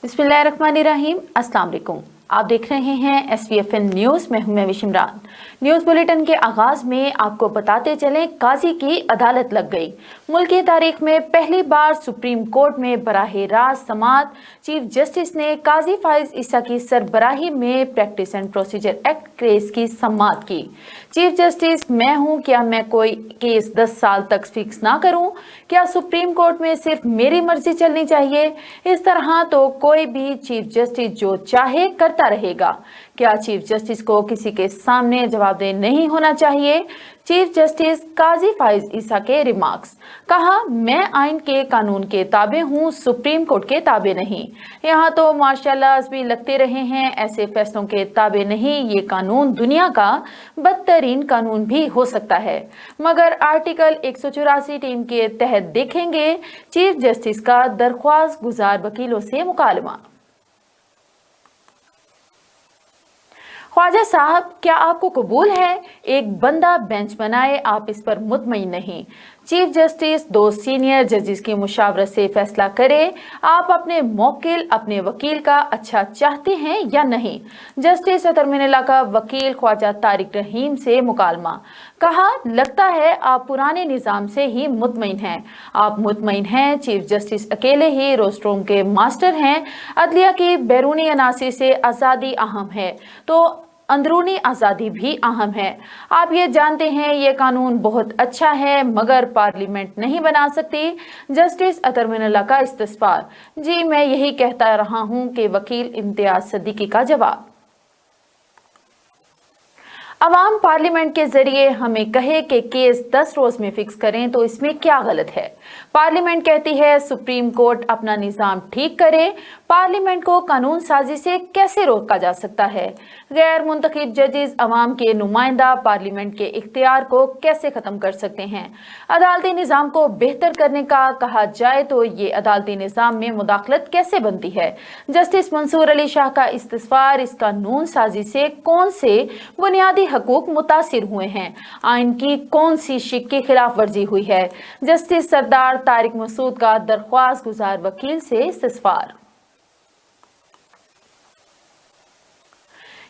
बिस्मिल्लाहिर्रहमानिर्रहीम। अस्सलाम वालेकुम। आप देख रहे हैं SVFN न्यूज़। मैं हूं इमरान। न्यूज़ बुलेटिन के आगाज में आपको बताते चलें, काजी की अदालत लग गई। मुल्क की तारीख में पहली बार सुप्रीम कोर्ट में बराह रास्त समाअत। चीफ जस्टिस ने काजी फाइज ईसा की सरबराही में practice and procedure act case की समाअत की। चीफ जस्टिस मैं हूं, क्या मैं कोई केस 10 साल तक फिक्स ना करूं? क्या सुप्रीम कोर्ट में सिर्फ मेरी मर्जी चलनी चाहिए? इस तरह तो कोई भी चीफ जस्टिस जो चाहे करता रहेगा। क्या चीफ जस्टिस को किसी के सामने जवाबदेह नहीं होना चाहिए? चीफ जस्टिस काजी फाइज ईसा के रिमार्क्स। कहा, मैं आइन के कानून के ताबे हूँ, सुप्रीम कोर्ट के ताबे नहीं। यहाँ तो माशाल्लाह भी लगते रहे हैं, ऐसे फैसलों के ताबे नहीं। ये कानून दुनिया का बदतरीन कानून भी हो सकता है। मगर आर्टिकल 184 टीम के तहत देखेंगे चीफ जस्टिस का दरख्वास्त गुजार वकीलों से मुकालमा। ख्वाजा साहब, क्या आपको कबूल है एक बंदा बेंच बनाए, आप इस पर मुतमईन नहीं? चीफ जस्टिस दो सीनियर जजेस की मुशावरत से फैसला करे, आप अपने मौकिल अपने वकील का अच्छा चाहते हैं या नहीं? जस्टिस अतर मिनल्ला का वकील ख्वाजा तारिक रहीम से मुकालमा। कहा, लगता है आप पुराने निज़ाम से ही मुतमईन हैं। आप मुतमईन हैं, चीफ जस्टिस अकेले ही रोस्ट्रोम के मास्टर हैं। अदलिया की बैरूनी अनासी से आज़ादी अहम है तो अंदरूनी आज़ादी भी अहम है। आप ये जानते हैं ये कानून बहुत अच्छा है मगर पार्लियामेंट नहीं बना सकती। जस्टिस अतर मिनल्ला का इस्तिफ़ार। जी मैं यही कहता रहा हूँ कि वकील इम्तियाज सदीकी का जवाब। अवाम पार्लियामेंट के जरिए हमें कहे कि केस 10 रोज में फिक्स करें तो इसमें क्या गलत है? पार्लियामेंट कहती है सुप्रीम कोर्ट अपना निज़ाम ठीक करे। पार्लियामेंट को कानून साजी से कैसे रोका जा सकता है? गैर मुंतखब जजेस अवाम के नुमाइंदा पार्लियामेंट के इख्तियार को कैसे खत्म कर सकते हैं? अदालती निज़ाम को बेहतर करने का कहा जाए तो ये अदालती निज़ाम में मुदाखलत कैसे बनती है? जस्टिस मंसूर अली शाह का इस्तिफ़ार, इस कानून साजी से कौन से बुनियादी हकूक मुतासिर हुए हैं? आइन की कौन सी शिक की खिलाफ वर्जी हुई है? जस्टिस सरदार तारिक मसूद का दरख्वास्त गुजार वकील से इस्तिफ़ार।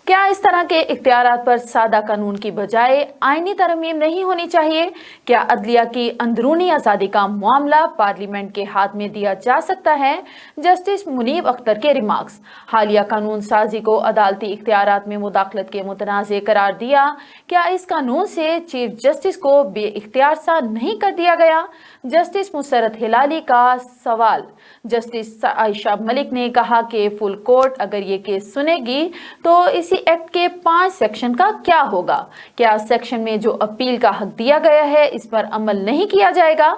क्या इस तरह के इख्तियारात पर सादा कानून की बजाय आईनी तरमीम नहीं होनी चाहिए? क्या अदलिया की अंदरूनी आज़ादी का मामला पार्लियामेंट के हाथ में दिया जा सकता है? जस्टिस मुनीब अख्तर के रिमार्क्स। हालिया कानून साजी को अदालती इख्तियारात में मुदाखलत के मुतनाज़े करार दिया। क्या इस कानून से चीफ जस्टिस को बे इख्तियार सा नहीं कर दिया गया? जस्टिस मुसरत हिलाली का सवाल। जस्टिस आयशा मलिक ने कहा कि फुल कोर्ट अगर ये केस सुनेगी तो इसी एक्ट के 5 सेक्शन का क्या होगा? क्या सेक्शन में जो अपील का हक दिया गया है इस पर अमल नहीं किया जाएगा?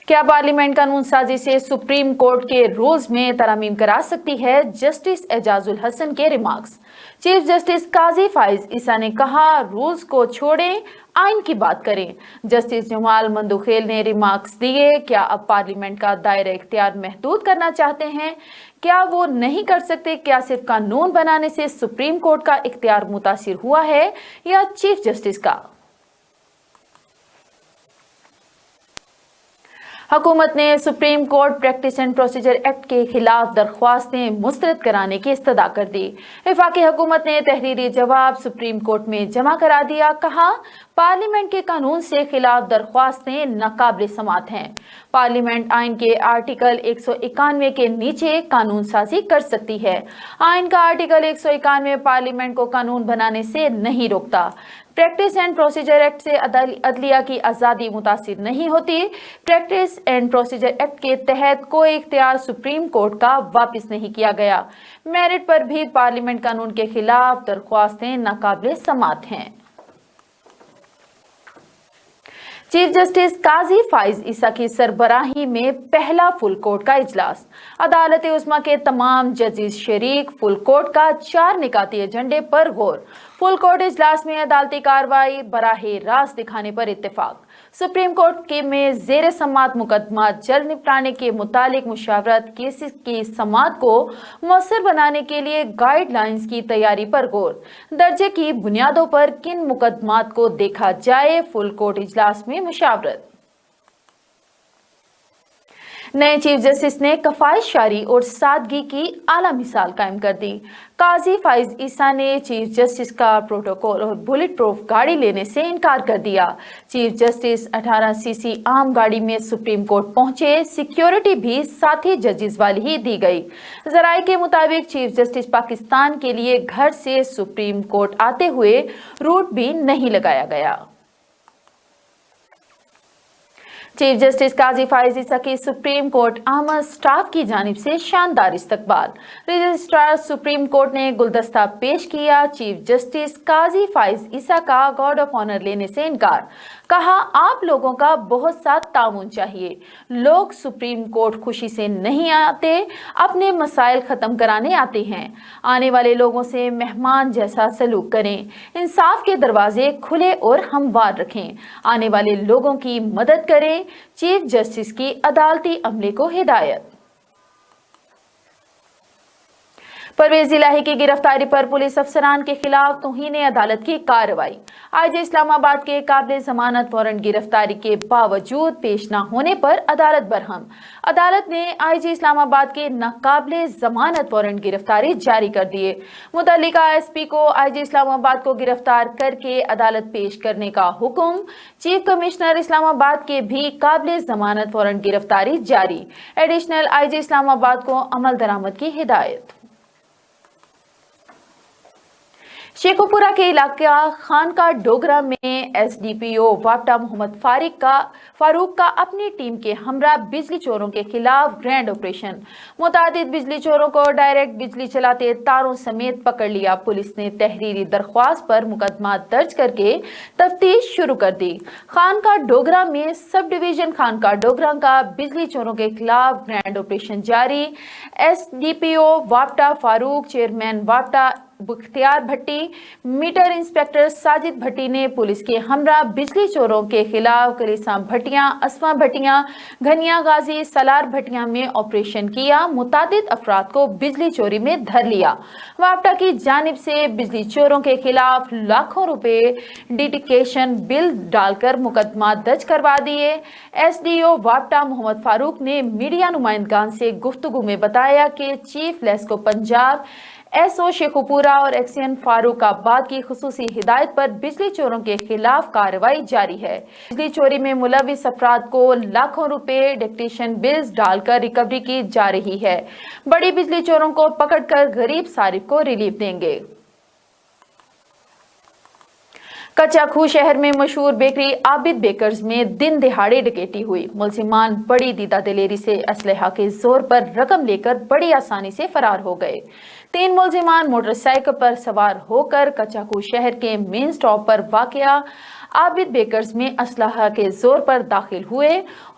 क्या पार्लियामेंट कानून साजी से सुप्रीम कोर्ट के रूल्स में तरमीम करा सकती है? जस्टिस एजाजुल हसन के रिमार्क्स। चीफ जस्टिस काजी फाइज ईसा ने कहा, रूल्स को छोड़ें, आइन की बात करें। जस्टिस जमाल मंदुखेल ने रिमार्क्स दिए, क्या अब पार्लियामेंट का दायरा इख्तियार महदूद करना चाहते हैं? क्या वो नहीं कर सकते? क्या सिर्फ कानून बनाने से सुप्रीम कोर्ट का इख्तियार मुतासिर हुआ है या चीफ जस्टिस का? हुकूमत ने supreme court practice and procedure act के खिलाफ दरख्वास्तें मुस्तरद कराने की इस्तदा कर दी। वफाकी हुकूमत ने तहरीरी जवाब सुप्रीम कोर्ट में जमा करा दिया। कहा, पार्लियामेंट के कानून से खिलाफ दरख्वास्तें नाकाबिल समाअत हैं। पार्लियामेंट आइन के आर्टिकल 191 के नीचे कानून साजी कर सकती है। आइन का आर्टिकल 191 पार्लियामेंट को कानून बनाने से नहीं रोकता। प्रैक्टिस एंड प्रोसीजर एक्ट से अदलिया की आज़ादी मुतासिर नहीं होती। प्रैक्टिस एंड प्रोसीजर एक्ट के तहत कोई इख्तियार सुप्रीम कोर्ट का वापस नहीं किया गया। मेरिट पर भी पार्लियामेंट कानून के खिलाफ दरख्वास्तें नाकाबिल समाअत हैं। चीफ जस्टिस काजी फाइज ईसा की सरबराही में पहला फुल कोर्ट का इजलास। अदालत उस्मा के तमाम जजेस शरीक। फुल कोर्ट का 4 निकाती एजेंडे पर गौर। फुल कोर्ट इजलास में अदालती कार्रवाई बराहे रास्त दिखाने पर इत्तेफाक। सुप्रीम कोर्ट के में जेर समाअत मुकदमा जल्द निपटाने के मुतालिक मुशावरत, केसेस की समाअत को मौसर बनाने के लिए गाइडलाइंस की तैयारी पर गौर। दर्जे की बुनियादों पर किन मुकदमात को देखा जाए, फुल कोर्ट इजलास में मुशावरत। नए चीफ जस्टिस ने कफायतशारी और सादगी की आला मिसाल कायम कर दी। काजी फाइज ईसा ने चीफ जस्टिस का प्रोटोकॉल और बुलेट प्रूफ गाड़ी लेने से इनकार कर दिया। चीफ जस्टिस 18 सीसी आम गाड़ी में सुप्रीम कोर्ट पहुंचे, सिक्योरिटी भी साथी जजेस वाली ही दी गई। जराये के मुताबिक चीफ जस्टिस पाकिस्तान के लिए घर से सुप्रीम कोर्ट आते हुए रूट भी नहीं लगाया गया। चीफ जस्टिस काजी फाइज ईसा की सुप्रीम कोर्ट आमद स्टाफ की जानिब से शानदार इस्तकबाल। रजिस्ट्रार सुप्रीम कोर्ट ने गुलदस्ता पेश किया। चीफ जस्टिस काजी फाइज ईसा का गार्ड ऑफ ऑनर लेने से इनकार। कहा, आप लोगों का बहुत सा ताउन चाहिए। लोग सुप्रीम कोर्ट खुशी से नहीं आते, अपने मसाइल खत्म कराने आते हैं। आने वाले लोगों से मेहमान जैसा सलूक करें, इंसाफ के दरवाजे खुले और हमवार रखें, आने वाले लोगों की मदद करें। चीफ जस्टिस की अदालती अमले को हिदायत। परवेज इलाही की गिरफ्तारी पर पुलिस अफसरान के खिलाफ तौहीन अदालत की कार्रवाई। आज इस्लामाबाद के काबिल जमानत वारंट गिरफ्तारी के बावजूद पेश न होने पर अदालत बरहम। अदालत ने आईजी इस्लामाबाद के नाकाबिल जमानत वारंट गिरफ्तारी जारी कर दिए। मुतल्लिका एसपी को आईजी इस्लामाबाद को गिरफ्तार करके अदालत पेश करने का हुक्म। चीफ कमिश्नर इस्लामाबाद के भी काबिल जमानत वारंट गिरफ्तारी जारी। एडिशनल आईजी इस्लामाबाद को अमल दरामद की हिदायत। शेखुपुरा के इलाका खानका डोगरा में एसडीपीओ वापटा मोहम्मद फारूक का अपनी टीम के हमरा बिजली चोरों के खिलाफ ग्रैंड ऑपरेशन। मुतादिद बिजली चोरों को डायरेक्ट बिजली चलाते तारों समेत पकड़ लिया। पुलिस ने तहरीरी दरख्वास्त पर मुकदमा दर्ज करके तफ्तीश शुरू कर दी। खानका डोगरा में सब डिवीजन खानका डोगरा का बिजली चोरों के खिलाफ ग्रैंड ऑपरेशन जारी। एसडीपीओ वापटा फारूक, चेयरमैन वापटा बख्तियार भट्टी, मीटर इंस्पेक्टर साजिद भट्टी ने पुलिस के हमरा बिजली चोरों के खिलाफ कलीसा भट्टियां, असफा भट्टियां, घनिया गाजी, सलार भट्टियां में ऑपरेशन किया। मुतादिद अफराद को बिजली चोरी में धर लिया। वापटा की जानिब से बिजली चोरों के खिलाफ लाखों रुपए डिटिकेशन बिल डालकर मुकदमा दर्ज करवा दिए। एसडीओ वापटा मोहम्मद फारूक ने मीडिया नुमाइंदगान से गुफ्तगू में बताया कि चीफ लेस्को पंजाब, एसओ शेखुपुरा और एक्सियन फारूकाबाद की खुसूसी हिदायत पर बिजली चोरों के खिलाफ कार्रवाई जारी है। बिजली चोरी में मुलविस अफराद को लाखों रुपए डिक्टेशन बिल्स डालकर रिकवरी की जा रही है। बड़ी बिजली चोरों को पकड़कर गरीब सारिफ को रिलीफ देंगे। कच्चा खूह शहर में मशहूर बेकरी आबिद बेकर्स में दिन दिहाड़े डकैती हुई। मुलजिमान बड़ी दीदा दिलेरी से असलहा के जोर पर रकम लेकर बड़ी आसानी से फरार हो गए। 3 मुलजिमान मोटरसाइकिल पर सवार होकर कच्चा खूह शहर के मेन स्टॉप पर वाक़या आबिद बेकर्स में असलहा के जोर पर दाखिल हुए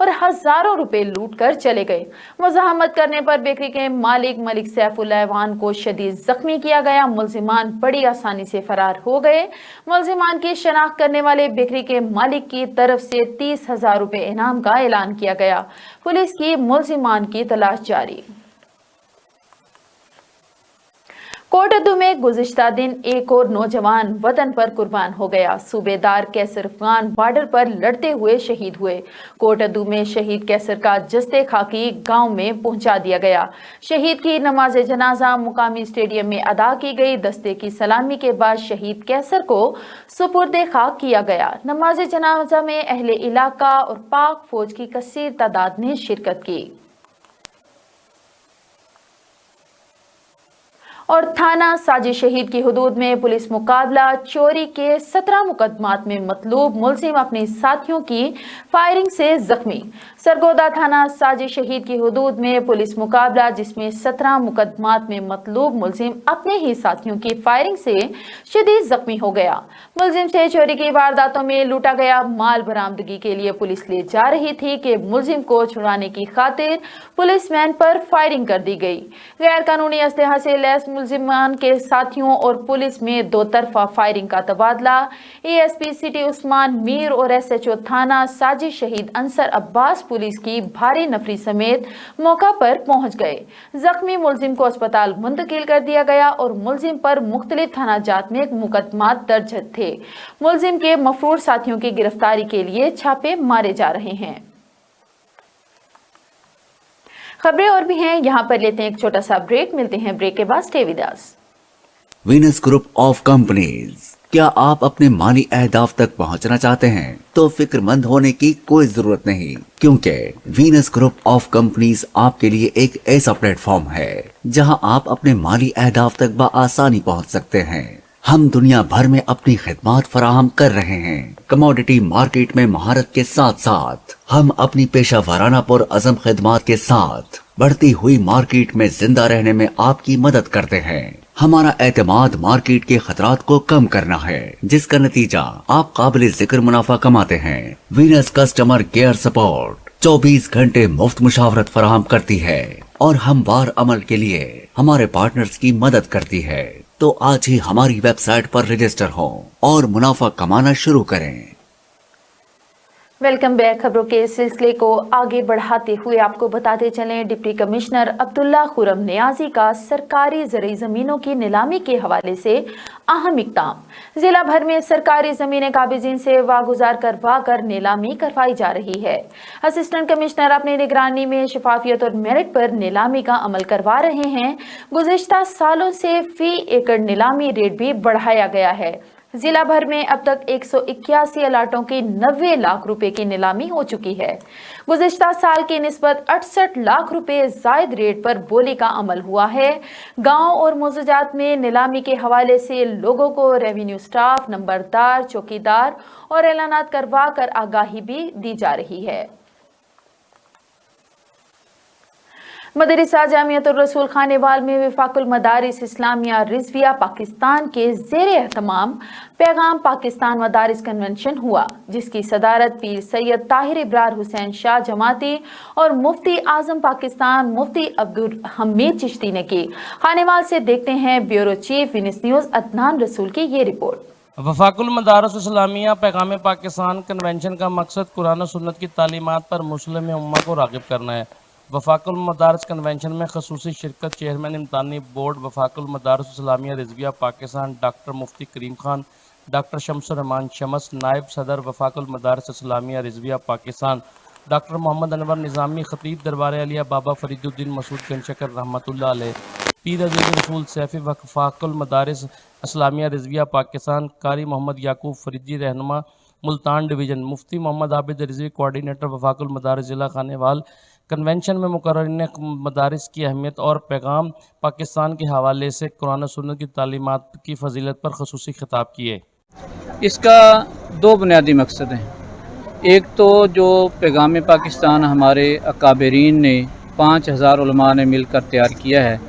और हजारों रुपए लूट कर चले गए। मुज़ाहमत करने पर बेकरी के मालिक मलिक सैफुल ऐवान को शदीद जख्मी किया गया। मुलजिमान बड़ी आसानी से फरार हो गए। मुलजिमान की शनाख्त करने वाले बेकरी के मालिक की तरफ से 30,000 रुपए इनाम का ऐलान किया गया। पुलिस की मुलजिमान की तलाश जारी। कोटद्दू में गुज़िश्ता दिन एक और नौजवान वतन पर कुर्बान हो गया। सूबेदार कैसर अफगान बॉर्डर पर लड़ते हुए शहीद हुए। कोटद्दू में शहीद कैसर का जस्ते खाकी गांव में पहुंचा दिया गया। शहीद की नमाज जनाजा मुकामी स्टेडियम में अदा की गई। दस्ते की सलामी के बाद शहीद कैसर को सुपुर्दे खाक किया गया। नमाज जनाजा में अहले इलाका और पाक फौज की कसीर तादाद ने शिरकत की। और थाना साजिश शहीद की हुदूद में पुलिस मुकाबला। चोरी के 17 मुकदमात में मतलूब मुलजिम अपने साथियों की फायरिंग से जख्मी। सरगोदा थाना साजिश शहीद की हुदूद में पुलिस मुकाबला, जिसमें 17 मुकदमात में मतलूब मुलजिम अपने ही साथियों की फायरिंग से शदीद जख्मी हो गया। मुलजिम से चोरी की वारदातों में लूटा गया माल बरामदगी के लिए पुलिस ले जा रही थी कि मुलजिम को छुड़ाने की खातिर पुलिसमैन पर फायरिंग कर दी गई। गैर कानूनी असलहा से लैस मुलजिमान के साथियों और पुलिस में दो तरफा फायरिंग का तबादला। एएसपी सिटी उस्मान मीर और एसएचओ थाना साजिश शहीद अंसर अब्बास पुलिस की भारी नफरी समेत मौका पर पहुंच गए। जख्मी मुलजिम को अस्पताल मुंतकिल कर दिया गया और मुलजिम पर मुख्तलिफ थाना जात में मुकदमा दर्ज थे। मुलजिम के मफरूर साथियों की गिरफ्तारी के लिए छापे मारे जा रहे हैं। खबरें और भी हैं, यहाँ पर लेते हैं एक छोटा सा ब्रेक। मिलते हैं ब्रेक के बाद। Stay with us. Venus group of companies. क्या आप अपने माली अहदाफ तक पहुंचना चाहते हैं तो फिक्रमंद होने की कोई जरूरत नहीं, क्योंकि वीनस ग्रुप ऑफ कंपनीज आपके लिए एक ऐसा प्लेटफॉर्म है जहां आप अपने माली अहदाफ तक बआसानी पहुंच सकते हैं। हम दुनिया भर में अपनी खिदमत फराहम कर रहे हैं। कमोडिटी मार्केट में महारत के साथ साथ हम अपनी पेशा वाराना पर अज़म खिदमत के साथ बढ़ती हुई मार्केट में जिंदा रहने में आपकी मदद करते हैं। हमारा एतमाद मार्केट के खतरात को कम करना है, जिसका नतीजा आप काबिल जिक्र मुनाफा कमाते हैं। वीनस कस्टमर केयर सपोर्ट 24 घंटे मुफ्त मुशावरत फराहम करती है और हमवार अमल के लिए हमारे पार्टनर्स की मदद करती है। तो आज ही हमारी वेबसाइट पर रजिस्टर हों और मुनाफा कमाना शुरू करें। Welcome back. खबरों के सिलसिले को आगे बढ़ाते हुए आपको बताते चलें, डिप्टी कमिश्नर अब्दुल्ला खुरम नियाजी का सरकारी ज़रई ज़मीनों की नीलामी के हवाले से अहम इक़दाम। जिला भर में सरकारी ज़मीनें काबिज़ीन से वागुजार करवा कर नीलामी करवाई जा रही है। असिस्टेंट कमिश्नर अपनी निगरानी में शफाफियत और मेरिट पर नीलामी का अमल करवा रहे हैं। गुज़िश्ता सालों से फी एकड़ नीलामी रेट भी बढ़ाया गया है। जिला भर में अब तक 181 अलाटों की 90 लाख रुपए की नीलामी हो चुकी है। गुज़िश्ता साल की निस्बत 68 लाख रुपए जायद रेट पर बोली का अमल हुआ है। गांव और मौजूदात में नीलामी के हवाले से लोगों को रेवेन्यू स्टाफ, नंबरदार, चौकीदार और ऐलानात करवा कर आगाही भी दी जा रही है। मदरसा जामियतुर रसूल खानेवाल में वफाकुल मदारिस इस्लामिया रिजविया पाकिस्तान के ज़ेरे एहतमाम पैगाम पाकिस्तान मदारिस कन्वेंशन हुआ, जिसकी सदारत पीर सैयद ताहिर इब्रार हुसैन शाह जमाती और मुफ्ती आजम पाकिस्तान मुफ्ती अब्दुल हमीद चिश्ती ने की। खानेवाल से देखते हैं bureau chief Venus news Adnan रसूल की ये रिपोर्ट। वफाकुल मदारिस इस्लामिया पैगाम पाकिस्तान कन्वेंशन का मकसद कुरान और सुन्नत की तालीमात पर मुस्लिम उम्मा को राग़िब करना है। वफाकुल मदारिस कन्वेंशन में खसूसी शिरकत चेयरमैन इम्तानी board Wafaqul Madaris Islamia Rizvia Pakistan doctor Mufti Karim Khan, doctor Shamsur Rahman Shams, नायब सदर वफाकुल मदारिस इस्लामिया रिजविया पाकिस्तान डॉक्टर मोहम्मद अनवर निज़ामी, खतीब दरबार अलिया बाबा फरीदुद्दीन मसूद गंशकर रहमतुल्लाह अलैह, पीर अज़ीज़ रसूल सैफ़ी वफाकुल मदारिस इस्लामिया रिजविया पाकिस्तान कारी मोहम्मद याकूब फरीदी रहनुमा मुल्तान डिवीज़न, मुफ्ती मोहम्मद आबिद रिजवी कोऑर्डिनेटर वफाकुल मदारिस ज़िला खानेवाल। कन्वेंशन में मुकर्ररीन मदारिस की अहमियत और पैगाम पाकिस्तान के हवाले से कुरान और सुन्नत की तालीमात की फजीलत पर खसूसी खिताब किए। इसका दो बुनियादी मकसद हैं। एक तो जो पैगाम पाकिस्तान हमारे अकाबरीन ने 5000 उलमा ने मिलकर तैयार किया है,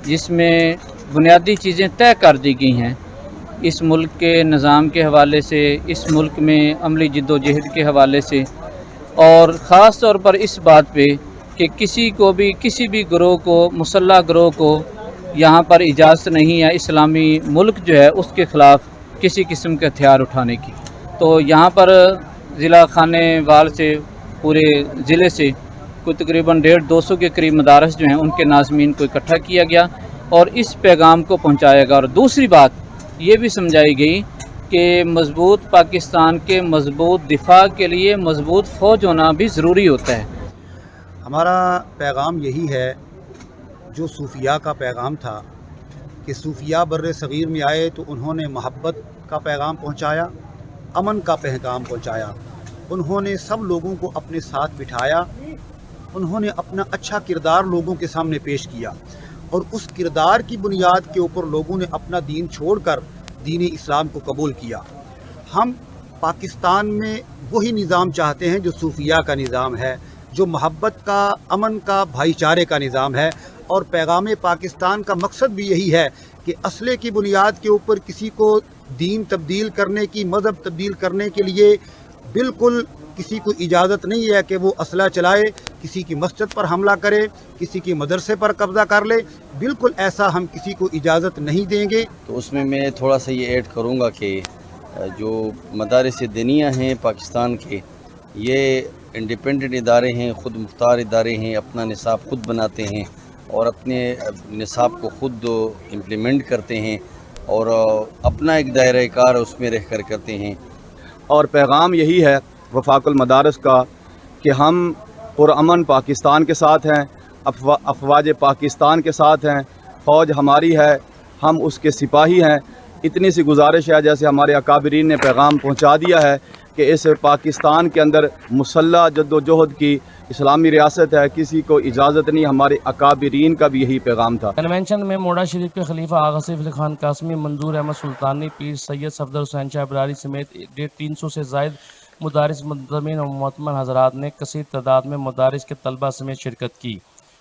जिसमें बुनियादी चीज़ें तय कर दी गई हैं इस मुल्क के निज़ाम के हवाले से, इस मुल्क में अमली जिद्दोजहद के हवाले से, और ख़ास तौर पर इस बात पे कि किसी भी ग्रोह को, मुसल्लह ग्रोह को यहाँ पर इजाज़त नहीं है इस्लामी मुल्क जो है उसके ख़िलाफ़ किसी किस्म के हथियार उठाने की। तो यहाँ पर ज़िला खानेवाल से पूरे ज़िले से कोई तकरीबन 150-200 के करीब मदारस जो हैं उनके नाज़मीन को इकट्ठा किया गया और इस पैगाम को पहुँचाया गया। और दूसरी बात ये भी समझाई गई कि मज़बूत पाकिस्तान के मज़बूत दिफा के लिए मज़बूत फ़ौज होना भी ज़रूरी होता है। हमारा पैगाम यही है जो सूफिया का पैगाम था कि सूफिया बर्रे सग़ीर में आए तो उन्होंने मोहब्बत का पैगाम पहुंचाया, अमन का पैगाम पहुंचाया। उन्होंने सब लोगों को अपने साथ बिठाया, उन्होंने अपना अच्छा किरदार लोगों के सामने पेश किया और उस किरदार की बुनियाद के ऊपर लोगों ने अपना दीन छोड़कर दीन इस्लाम को कबूल किया। हम पाकिस्तान में वही निज़ाम चाहते हैं जो सूफिया का निज़ाम है, जो मोहब्बत का, अमन का, भाईचारे का निज़ाम है। और पैगाम पाकिस्तान का मकसद भी यही है कि असले की बुनियाद के ऊपर किसी को दीन तब्दील करने की, मज़हब तब्दील करने के लिए बिल्कुल किसी को इजाज़त नहीं है कि वो असला चलाए, किसी की मस्जिद पर हमला करे, किसी की मदरसे पर कब्ज़ा कर ले। बिल्कुल ऐसा हम किसी को इजाज़त नहीं देंगे। तो उसमें मैं थोड़ा सा ये ऐड करूँगा कि जो मदारिस दीनिया हैं पाकिस्तान के, ये इंडिपेंडेंट इदारे हैं, ख़ुद मुख्तार इदारे हैं, अपना निसाब ख़ुद बनाते हैं और अपने निसाब को ख़ुद इम्प्लीमेंट करते हैं और अपना एक दायरा कार उसमें रह कर करते हैं। और पैगाम यही है वफाकुल मदारिस का कि हम पुरअमन पाकिस्तान के साथ हैं, अफवाज पाकिस्तान के साथ हैं, फ़ौज हमारी है, हम उसके सिपाही हैं। इतनी सी गुजारिश है, जैसे हमारे अकाबरीन ने पैगाम पहुंचा दिया है कि इस पाकिस्तान के अंदर मुसल्लह जद्दोजहद की इस्लामी रियासत है, किसी को इजाज़त नहीं। हमारे अकाबरीन का भी यही पैगाम था। कन्वेंशन में मोड़ा शरीफ के खलीफा आगा सैफ अली खान कासमी, मंजूर अहमद सुल्तानी, पीर सैयद सफदर हुसैन शाह इब्रारी समेत 350 से ज़ायद मुदारिस मुंतज़मीन और मुअत्तमन हज़रात ने कसीर तादाद में मदारिस के तलबा समेत शिरकत की।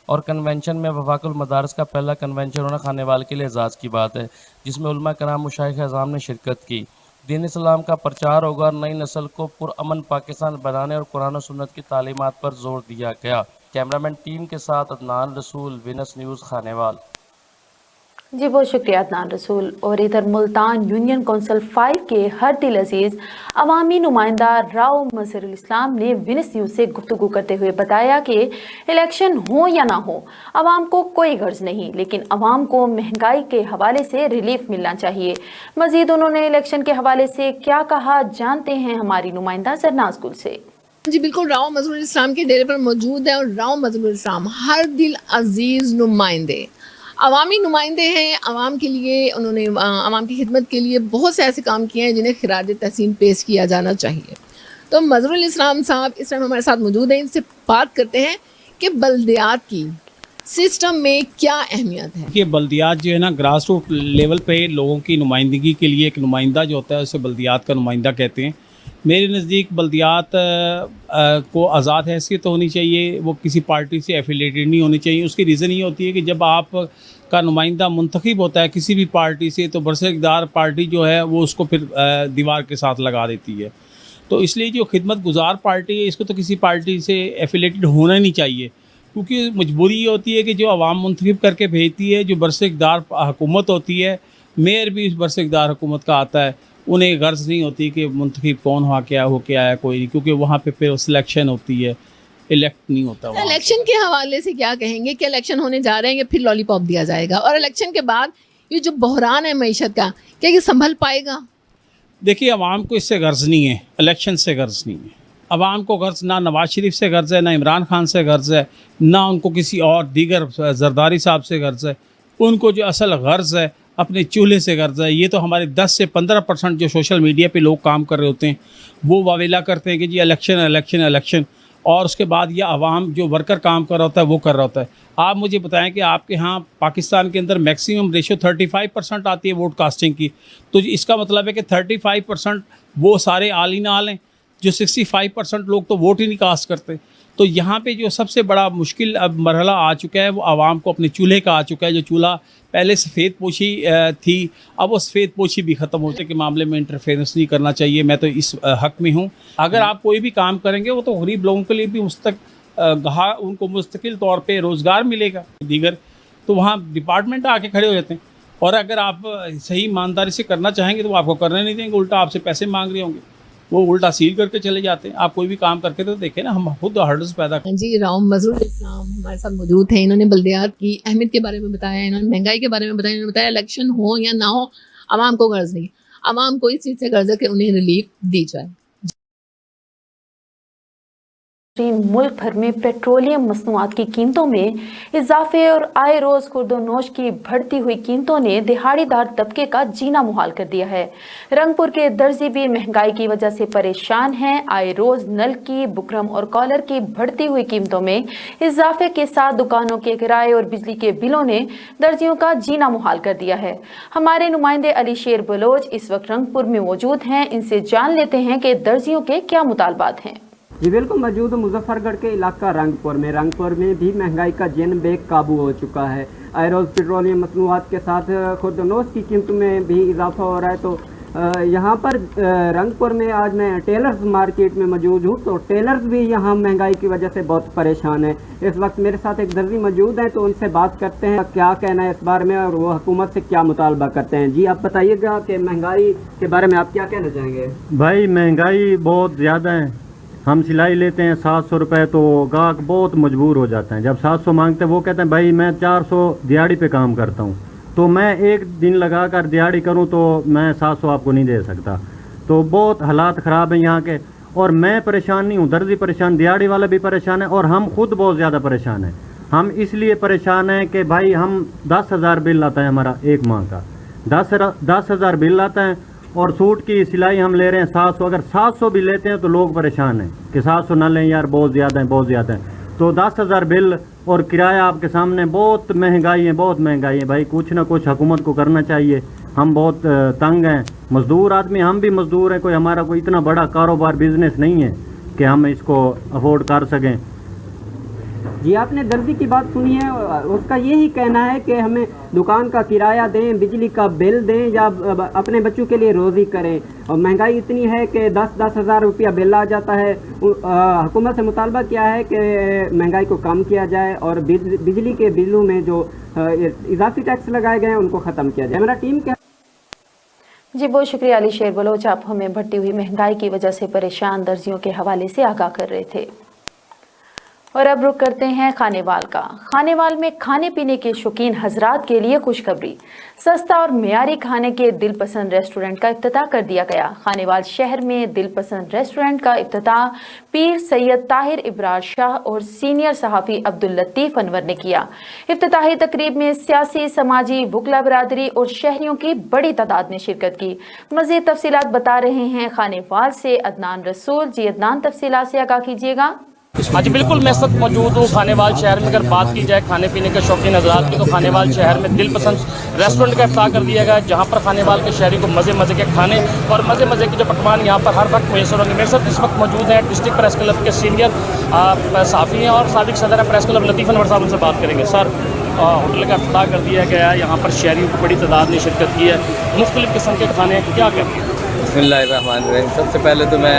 और कन्वेंशन में वफाकुल मदारिस का पहला कन्वेंशन होना खाने वाले के लिए एजाज़ की बात है, जिसमें उलमा कराम मुशाइख अज़ाम ने शिरकत की। दीन इस्लाम का प्रचार होगा और नई नस्ल को पुरअमन पाकिस्तान बनाने और कुरान और सुन्नत की तालीमात पर जोर दिया गया। कैमरामैन टीम के साथ अदनान रसूल, विनस न्यूज़, खानेवाल। जी बहुत शुक्रिया अदनान रसूल। और इधर मुल्तान यूनियन कौंसिल 5 के हर दिल अजीज अवामी नुमाइंदा राव मजहरुल इस्लाम ने विनस न्यूज़ से गुफ्तगू करते हुए बताया कि इलेक्शन हो या ना हो अवाम को कोई गर्ज नहीं, लेकिन अवाम को महंगाई के हवाले से रिलीफ मिलना चाहिए। मजीद उन्होंने इलेक्शन के हवाले से क्या कहा, जानते हैं हमारी नुमाइंदा सरनाज गुल से। जी बिल्कुल, राव मजहरुल इस्लाम के डेरे पर मौजूद है और राव मजहरुल इस्लाम हर दिल अजीज नुमाइंदे, अवामी नुमाइंदे हैं। अवाम के लिए उन्होंने अवाम की खिदमत के लिए बहुत से ऐसे काम किए हैं जिन्हें खिराज तहसीन पेश किया जाना चाहिए। तो मजहरुल इस्लाम साहब इस टाइम हमारे साथ मौजूद हैं, इनसे बात करते हैं कि बल्दियात की सिस्टम में क्या अहमियत है। कि बल्दियात जो है ना, ग्रास रूट लेवल पे लोगों की नुमाइंदगी के लिए एक नुमाइंदा जो होता है उसे बल्दियात का नुमाइंदा कहते हैं। मेरे नज़दीक बल्दियात को आज़ाद हैसियत होनी चाहिए, वो किसी पार्टी से एफिलेटेड नहीं होनी चाहिए। उसकी रीज़न ये होती है कि जब आप का नुमाइंदा मुंतखब होता है किसी भी पार्टी से, तो बरसरदार पार्टी जो है वो उसको फिर दीवार के साथ लगा देती है। तो इसलिए जो खिदमत गुजार पार्टी है, इसको तो किसी पार्टी से एफिलेटेड होना नहीं चाहिए, क्योंकि मजबूरी ये होती है कि जो आवाम मुंतखब करके भेजती है, जो बरसरदार हुकूमत होती है, मेयर भी उस बरसरदार हुकूमत का आता है, उन्हें गर्ज नहीं होती कि मुंतखब कौन हो के आया कोई नहीं, क्योंकि वहाँ पे फिर सिलेक्शन होती है, इलेक्ट नहीं होता। इलेक्शन के हवाले से क्या कहेंगे कि इलेक्शन होने जा रहे हैं, फिर लॉलीपॉप दिया जाएगा, और इलेक्शन के बाद ये जो बहरान है मईशत का, क्या ये संभल पाएगा? देखिए, अवाम को इससे गर्ज नहीं है, इलेक्शन से गर्ज नहीं है। अवाम को गर्ज ना नवाज शरीफ से गर्ज है, ना इमरान खान से गर्ज है, ना उनको किसी और दीगर जरदारी साहब से गर्ज है। उनको जो असल गर्ज है अपने चूल्हे से गर्ज है। ये तो हमारे 10 से 15% जो सोशल मीडिया पे लोग काम कर रहे होते हैं वो वावेला करते हैं कि जी इलेक्शन इलेक्शन इलेक्शन, और उसके बाद ये अवाम जो वर्कर काम कर रहा होता है वो कर रहा होता है। आप मुझे बताएं कि आपके यहाँ पाकिस्तान के अंदर मैक्सिमम रेशियो 35% आती है वोट कास्टिंग की, तो इसका मतलब है कि 35% वो सारे आली नाल हैं, जो 65% लोग तो वोट ही नहीं कास्ट करते। तो यहाँ पे जो सबसे बड़ा मुश्किल अब मरहला आ चुका है वो आवाम को अपने चूल्हे का आ चुका है। जो चूल्हा पहले सफ़ेद पोशी थी, अब वो सफ़ेद पोशी भी ख़त्म होने के मामले में इंटरफेरेंस नहीं करना चाहिए। मैं तो इस हक़ में हूँ। अगर आप कोई भी काम करेंगे वो तो गरीब लोगों के लिए भी उनको मुस्तकिल तौर पे रोज़गार मिलेगा दीगर, तो वहाँ डिपार्टमेंट आके खड़े हो जाते हैं। और अगर आप सही ईमानदारी से करना चाहेंगे तो वो आपको करने नहीं देंगे, उल्टा आपसे पैसे मांग रहे होंगे, वो उल्टा सील करके चले जाते हैं। आप कोई भी काम करके तो देखें ना, हम खुद हर्डल्स पैदा करें। जी, राव मजहरुल इस्लाम हमारे साथ मौजूद हैं। इन्होंने बल्दियात की अहमियत के बारे में बताया, इन्होंने महंगाई के बारे में बताया, इन्होंने बताया इलेक्शन हो या ना हो आवाम को गर्ज नहीं, आवाम को इस चीज़ से गर्ज है कि उन्हें रिलीफ दी जाए। मुल्क भर में पेट्रोलियम मसनूआत की कीमतों में इजाफे और आए रोज़ खुर्दोनोश की बढ़ती हुई कीमतों ने दिहाड़ीदार तबके का जीना मुहाल कर दिया है। रंगपुर के दर्जी भी महंगाई की वजह से परेशान हैं। आए रोज़ नल की, बुकरम और कॉलर की बढ़ती हुई कीमतों में इजाफे के साथ दुकानों के किराए और बिजली के बिलों ने दर्जियों का जीना मुहाल कर दिया है। हमारे नुमाइंदे अली शेर बलोच इस वक्त रंगपुर में मौजूद हैं। इनसे जान लेते हैं कि दर्जियों के क्या मुतालबात हैं। जी बिल्कुल, मौजूद मुजफ्फरगढ़ के इलाका रंगपुर में भी महंगाई का जिन बेकाबू हो चुका है। आए रोज़ पेट्रोलियम मसनूआत के साथ खुर्दनोश की कीमत में भी इजाफा हो रहा है। तो यहाँ पर रंगपुर में आज मैं टेलर्स मार्केट में मौजूद हूँ, तो टेलर्स भी यहाँ महंगाई की वजह से बहुत परेशान है। इस वक्त मेरे साथ एक दर्जी मौजूद हैं, तो उनसे बात करते हैं क्या कहना है इस बारे में और वो हुकूमत से क्या मुतालबा करते हैं। जी आप बताइएगा कि महंगाई के बारे में आप क्या कहना चाहेंगे? भाई महंगाई बहुत ज़्यादा है। हम सिलाई लेते हैं 700 रुपये, तो गाहक बहुत मजबूर हो जाते हैं। जब 700 मांगते हैं वो कहते हैं भाई मैं 400 दिहाड़ी पे काम करता हूँ, तो मैं एक दिन लगा कर दिहाड़ी करूँ तो मैं 700 आपको नहीं दे सकता। तो बहुत हालात ख़राब हैं यहाँ के, और मैं परेशान नहीं हूँ, दर्जी परेशान, दिहाड़ी वाला भी परेशान है, और हम खुद बहुत ज़्यादा परेशान हैं। हम इसलिए परेशान हैं कि भाई हम 10,000 बिल आता है हमारा एक माह का, 10,000 बिल आता है और सूट की सिलाई हम ले रहे हैं 700। अगर 700 भी लेते हैं तो लोग परेशान हैं कि 700 ना लें यार, बहुत ज़्यादा है, बहुत ज़्यादा है। तो 10,000 बिल और किराया आपके सामने, बहुत महंगाई है, बहुत महंगाई है भाई। कुछ ना कुछ हुकूमत को करना चाहिए। हम बहुत तंग हैं, मज़दूर आदमी, हम भी मज़दूर हैं, कोई हमारा कोई इतना बड़ा कारोबार बिजनेस नहीं है कि हम इसको अफोर्ड कर सकें। जी, आपने दर्जी की बात सुनी है, उसका यही कहना है कि हमें दुकान का किराया दें, बिजली का बिल दें या अपने बच्चों के लिए रोज़ी करें। और महंगाई इतनी है कि 10-10 हज़ार रुपया बिल आ जाता है। हुकूमत से मुतालबा किया है कि महंगाई को कम किया जाए और बिजली के बिलों में जो इजाफी टैक्स लगाए गए हैं उनको ख़त्म किया जाए। हमारा टीम क्या जी, बहुत शुक्रिया अली शेर बलोच, आप हमें बढ़ती हुई महंगाई की वजह से परेशान दर्जियों के हवाले से आगाह कर रहे थे। और अब रुक करते हैं खानेवाल का। खानेवाल में खाने पीने के शौकीन हजरात के लिए खुशखबरी, सस्ता और मियारी खाने के दिलपसंद रेस्टोरेंट का इफ्तिताह कर दिया गया। खानेवाल शहर में दिलपसंद रेस्टोरेंट का इफ्तिताह पीर सैयद ताहिर इब्रार शाह और सीनियर सहाफ़ी अब्दुल लतीफ़ अनवर ने किया। इफ्तिताही तकरीब में सियासी, समाजी, वकला बरादरी और शहरियों की बड़ी तादाद ने शिरकत की। मज़ीद तफसीलात बता रहे हैं खानेवाल से अदनान रसूल। जी अदनान, तफसीलात से आगाह कीजिएगा। हाँ जी बिल्कुल, मैं इस वक्त मौजूद हूँ खानेवाल शहर में। अगर बात की जाए खाने पीने के शौकीन हज़रात की, तो खानेवाल शहर में दिलपसंद रेस्टोरेंट का इफ्तिताह कर दिया गया, जहाँ पर खानेवाल के शहरी को मज़े मज़े के खाने और मज़े मज़े के जो पकवान यहाँ पर हर वक्त मैसर होंगे। मेरे साथ इस वक्त मौजूद हैं डिस्ट्रिक्ट प्रेस क्लब के सीनियर साफ़ी हैं और साबिक सदर है प्रेस क्लब लतीफ़ अनवर साहब, उनसे बात करेंगे। सर, होटल का इफ्तिताह कर दिया गया है, यहाँ पर शहरियों की बड़ी तादाद ने शिरकत की है, मुख्तलिफ़ किस्म के खाने, क्या कहेंगे? बिस्मिल्लाहिर्रहमानिर्रहीम। सबसे पहले तो मैं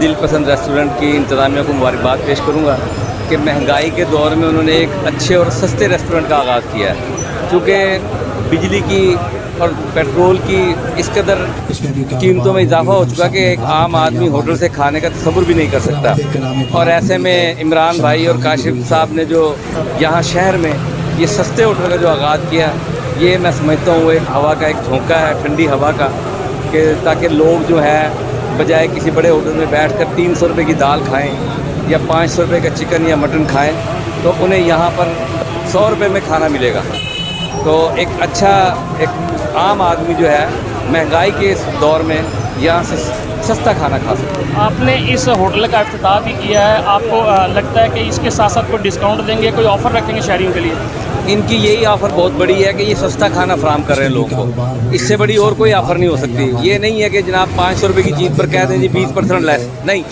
दिलपसंद रेस्टोरेंट की इंतज़ामिया को मुबारकबाद पेश करूँगा कि महंगाई के दौर में उन्होंने एक अच्छे और सस्ते रेस्टोरेंट का आगाज़ किया है। चूँकि बिजली की और पेट्रोल की इस कदर कीमतों में इजाफा हो चुका कि एक आम आदमी होटल से खाने का तसव्वुर भी नहीं कर सकता। और ऐसे में इमरान भाई और काशिफ साहब ने जो यहाँ शहर में ये सस्ते होटल का जो आगाज़ किया, ये मैं समझता हूँ एक हवा का एक झोंका है, ठंडी हवा का, कि ताकि लोग जो है बजाय किसी बड़े होटल में बैठकर 300 रुपये की दाल खाएं या 500 रुपये का चिकन या मटन खाएं, तो उन्हें यहाँ पर 100 रुपये में खाना मिलेगा। तो एक अच्छा, एक आम आदमी जो है महंगाई के इस दौर में यहाँ से सस्ता खाना खा सकते हैं। आपने इस होटल का इफ्तिताह भी किया है, आपको लगता है कि इसके साथ साथ कोई डिस्काउंट देंगे, कोई ऑफ़र रखेंगे शहरियों के लिए? इनकी यही ऑफ़र बहुत बड़ी है कि ये सस्ता खाना फराहम कर रहे हैं लोगों को। इससे बड़ी और कोई ऑफ़र नहीं हो सकती। ये नहीं है कि जनाब 500 रुपये की चीज़ पर कह दें जी 20% लेस, नहीं,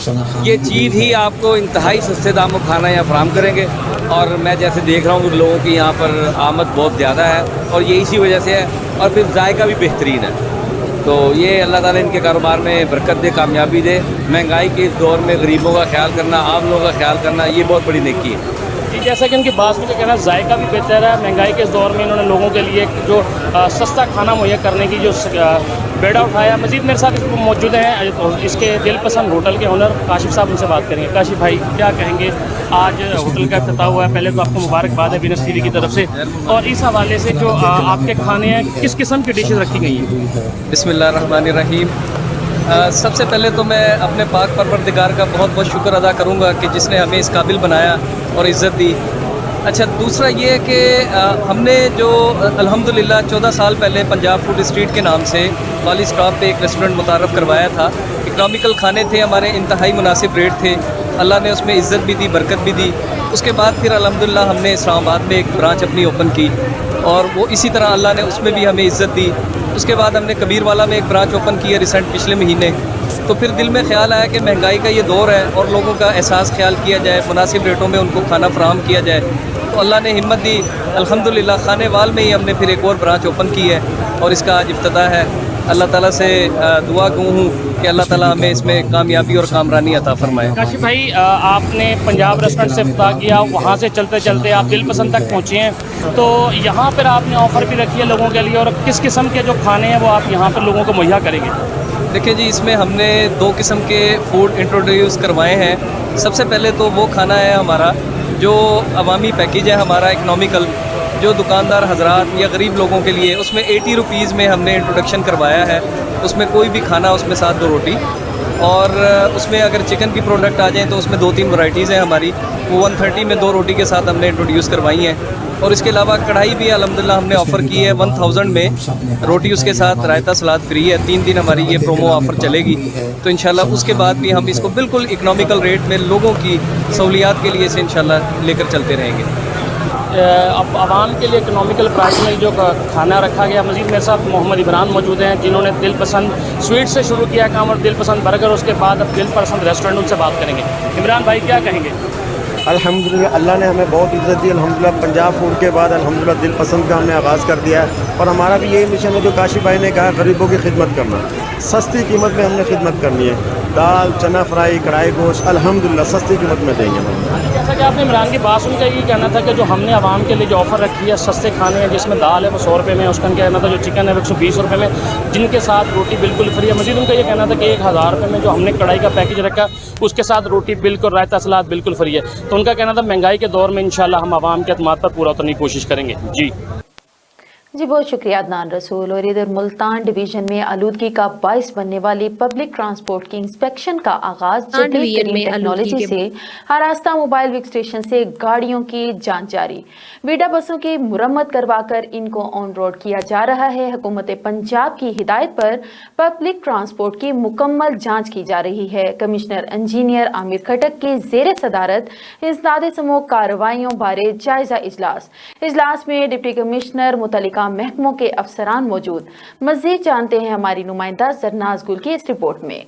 ये चीज़ ही आपको इंतहाई सस्ते दामों खाना यहाँ फराहम करेंगे। और मैं जैसे देख रहा हूँ कि लोगों की यहाँ पर आमद बहुत ज़्यादा है और ये इसी वजह से है, और फिर जायका भी बेहतरीन है। तो ये अल्लाह ताला इनके कारोबार में बरकत दे, कामयाबी दे। महंगाई के इस दौर में गरीबों का ख्याल करना, आम लोगों का ख्याल करना, ये बहुत बड़ी नेकी है। जी, जैसा कि उनकी बात में जो कहना, जायका भी बेहतर है। महंगाई के इस दौर में इन्होंने लोगों के लिए जो सस्ता खाना मुहैया करने की जो बेड़ा उठाया। मज़ीद मेरे साथ मौजूद हैं इसके दिलपसंद होटल के ओनर काशिफ साहब, उनसे बात करेंगे। काशिफ भाई, क्या कहेंगे? आज होटल का इफ्तिताह हुआ है, पहले तो आपको मुबारकबाद है वीनस टीवी की तरफ से, और इस हवाले से जो आपके खाने हैं, किस किस्म की डिशेज़ रखी गई हैं? बिस्मिल्लाहिर्रहमानिर्रहीम। सबसे पहले तो मैं अपने पाक परवरदिगार का बहुत बहुत शुक्र अदा करूँगा कि जिसने हमें इस काबिल बनाया और इज़्ज़त दी। अच्छा, दूसरा ये है कि हमने जो अल्हम्दुलिल्लाह 14 साल पहले पंजाब फूड स्ट्रीट के नाम से वाली स्टॉप पे एक रेस्टोरेंट मुतारफ़ करवाया था। इकनॉमिकल खाने थे हमारे, इंतहाई मुनासिब रेट थे, अल्लाह ने उसमें इज़्ज़त भी दी, बरकत भी दी। उसके बाद फिर अल्हम्दुलिल्लाह हमने इस्लामाबाद में एक ब्रांच अपनी ओपन की और वो इसी तरह अल्लाह ने उसमें भी हमें इज़्ज़त दी। उसके बाद हमने कबीरवाला में एक ब्रांच ओपन की है रिसेंट पिछले महीने। तो फिर दिल में ख्याल आया कि महंगाई का ये दौर है और लोगों का एहसास ख्याल किया जाए, मुनासिब रेटों में उनको खाना फराहम किया जाए। तो अल्लाह ने हिम्मत दी, अल्हम्दुलिल्लाह खानेवाल में ही हमने फिर एक और ब्रांच ओपन की है और इसका आज इफ्तिताह है। अल्लाह ताला से दुआ गूँ हूँ कि अल्लाह ताला हमें इसमें कामयाबी और कामरानी अता फरमाए। काशिफ भाई, आपने पंजाब रेस्टोरेंट से इफ्तिताह किया, वहाँ से चलते चलते आप दिलपसंद तक पहुँचे हैं, तो यहाँ पर आपने ऑफ़र भी रखी है लोगों के लिए, और किस किस्म के जो खाने हैं वो आप यहाँ पर लोगों को मुहैया करेंगे? देखिए जी, इसमें हमने 2 किस्म के फ़ूड इंट्रोड्यूस करवाए हैं। सबसे पहले तो वो खाना है हमारा जो अवामी पैकेज है हमारा इकनॉमिकल, जो दुकानदार हजरात या गरीब लोगों के लिए, उसमें 80 रुपीज़ में हमने इंट्रोडक्शन करवाया है। उसमें कोई भी खाना, उसमें साथ 2 रोटी, اور اس میں اگر چکن کی پروڈکٹ آ جائیں تو اس میں 2-3 ورائٹیز ہیں ہماری، وہ 130 میں 2 روٹی کے ساتھ ہم نے انٹروڈیوس کروائی ہیں. اور اس کے علاوہ کڑھائی بھی الحمدللہ ہم نے آفر کی ہے 1000 میں روٹی اس کے ساتھ رائتا سلاد فری ہے. 3 دن ہماری یہ پرومو آفر چلے گی، تو انشاءاللہ اس کے بعد بھی ہم اس کو بالکل اکنامیکل ریٹ میں لوگوں کی سہولیات کے لیے سے انشاءاللہ لے کر چلتے رہیں گے. اب عوام کے لیے اکنامیکل پرائس میں جو کھانا رکھا گیا. مزید میرے ساتھ محمد عمران موجود ہیں جنہوں نے دل پسند سویٹ سے شروع کیا کام اور دل پسند برگر، اس کے بعد اب دل پسند ریسٹورنٹ، ان سے بات کریں گے. عمران بھائی کیا کہیں گے؟ الحمدللہ اللہ نے ہمیں بہت عزت دی. الحمدللہ پنجاب فوڈ کے بعد الحمدللہ دل پسند کا ہم نے آغاز کر دیا ہے، اور ہمارا بھی یہی مشن ہے جو کاشف بھائی نے کہا، غریبوں کی خدمت کرنا. سستی قیمت میں ہم نے خدمت کرنی ہے. دال، چنا فرائی، کڑھائی گوشت الحمدللہ سستی قیمت میں دیں گے. جیسا کہ آپ نے عمران کی بات سن کے یہ کہنا تھا کہ جو ہم نے عوام کے لیے جو آفر رکھی ہے سستے کھانے ہیں، جس میں دال ہے وہ 100 روپے میں، اس کا کہنا تھا جو چکن ہے وہ 120 روپے میں، جن کے ساتھ روٹی بالکل فری ہے. مزید ان کا یہ کہنا تھا کہ 1000 روپے میں جو ہم نے کڑھائی کا پیکیج رکھا اس کے ساتھ روٹی بالکل رائتا سلاد بالکل فری ہے. تو ان کا کہنا تھا مہنگائی کے دور میں انشاءاللہ ہم عوام کے اعتماد پر پورا اترنے کی کوشش کریں گے. جی بہت شکریہ عدنان رسول. اور ادھر ملتان ڈویژن میں آلودگی کا باعث بننے والی پبلک ٹرانسپورٹ کی انسپیکشن کا آغاز. جدید ترین ٹیکنالوجی سے آراستہ موبائل وک اسٹیشن سے گاڑیوں کی جانچ جاری. ویڈا بسوں کی مرمت کروا کر ان کو آن روڈ کیا جا رہا ہے. حکومت پنجاب کی ہدایت پر پبلک ٹرانسپورٹ کی مکمل جانچ کی جا رہی ہے. کمشنر انجینئر عامر کھٹک کی زیر صدارت انسداد سمو کارروائیوں بارے جائزہ اجلاس میں ڈپٹی کمشنر متعلقہ محکموں کے افسران موجود. مزید جانتے ہیں ہماری نمائندہ زرناز گل کی اس رپورٹ میں.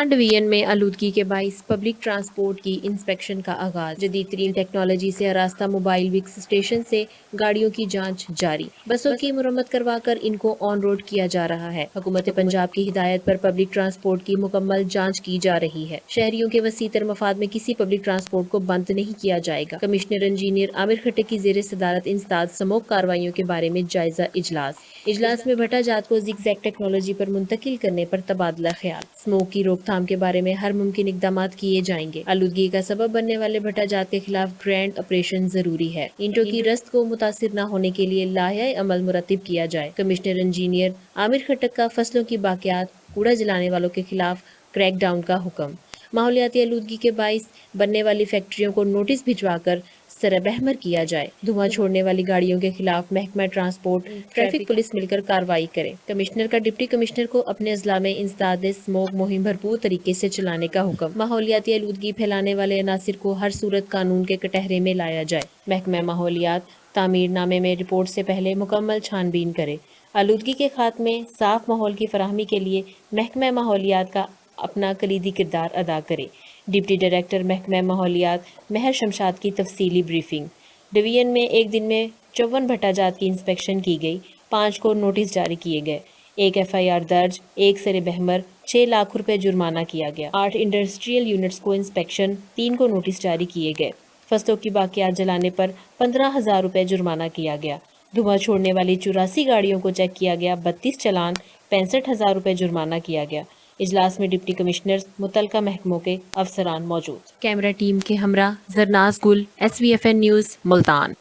ڈویژن میں آلودگی کے باعث پبلک ٹرانسپورٹ کی انسپیکشن کا آغاز. جدید ترین ٹیکنالوجی سے آراستہ موبائل وکس اسٹیشن سے گاڑیوں کی جانچ جاری. بسوں کی مرمت کروا کر ان کو آن روڈ کیا جا رہا ہے. حکومت پنجاب کی ہدایت پر پبلک ٹرانسپورٹ کی مکمل جانچ کی جا رہی ہے. شہریوں کے وسیع تر مفاد میں کسی پبلک ٹرانسپورٹ کو بند نہیں کیا جائے گا. کمشنر انجینئر عامر کھٹک کی زیر صدارت انسداد سموک کارروائیوں کے بارے میں جائزہ اجلاس میں بھٹا جات کو زگ زیگ ٹیکنالوجی پر منتقل کرنے پر تبادلہ خیال. اسموک کی روک تھام کے بارے میں ہر ممکن اقدامات کیے جائیں گے. آلودگی کا سبب بننے والے بھٹا جات کے خلاف گرینڈ آپریشن ضروری ہے. اینٹوں کی رست کو متاثر نہ ہونے کے لیے لائحہ عمل مرتب کیا جائے. کمشنر انجینئر عامر کھٹک کا فصلوں کی باقیات کوڑا جلانے والوں کے خلاف کریک ڈاؤن کا حکم. ماحولیاتی آلودگی کے باعث بننے والی فیکٹریوں کو نوٹس بھجوا کر سربہمر کیا جائے. دھواں چھوڑنے والی گاڑیوں کے خلاف محکمہ ٹرانسپورٹ ٹریفک پولیس مل کر کارروائی کرے. کمشنر کا ڈپٹی کمشنر کو اپنے اضلاع میں انسداد اسموک مہم بھرپور طریقے سے چلانے کا حکم. ماحولیاتی آلودگی پھیلانے والے عناصر کو ہر صورت قانون کے کٹہرے میں لایا جائے. محکمہ ماحولیات تعمیر نامے میں رپورٹ سے پہلے مکمل چھان بین کرے. آلودگی کے خاتمے صاف ماحول کی فراہمی کے لیے محکمہ ماحولیات کا اپنا کلیدی کردار ادا کرے. ڈپٹی ڈائریکٹر محکمہ ماحولیات مہر شمشاد کی تفصیلی بریفنگ. ڈویژن میں ایک دن میں 54 بھٹا جات کی انسپیکشن کی گئی. 5 کو نوٹس جاری کیے گئے. 1 FIR درج، 1 سر بہمر، 6 لاکھ روپے جرمانہ کیا گیا. 8 انڈسٹریل یونٹس کو انسپیکشن، 3 کو نوٹس جاری کیے گئے. فصلوں کی باقیات جلانے پر 15,000 روپے جرمانہ کیا گیا. دھواں چھوڑنے والی 84 گاڑیوں کو چیک کیا گیا. 32 چلان، 65,000 روپے جرمانہ کیا گیا. اجلاس میں ڈپٹی کمشنر متعلقہ محکموں کے افسران موجود. کیمرہ ٹیم کے ہمراہ زرناز گل، SVFN نیوز، ملتان.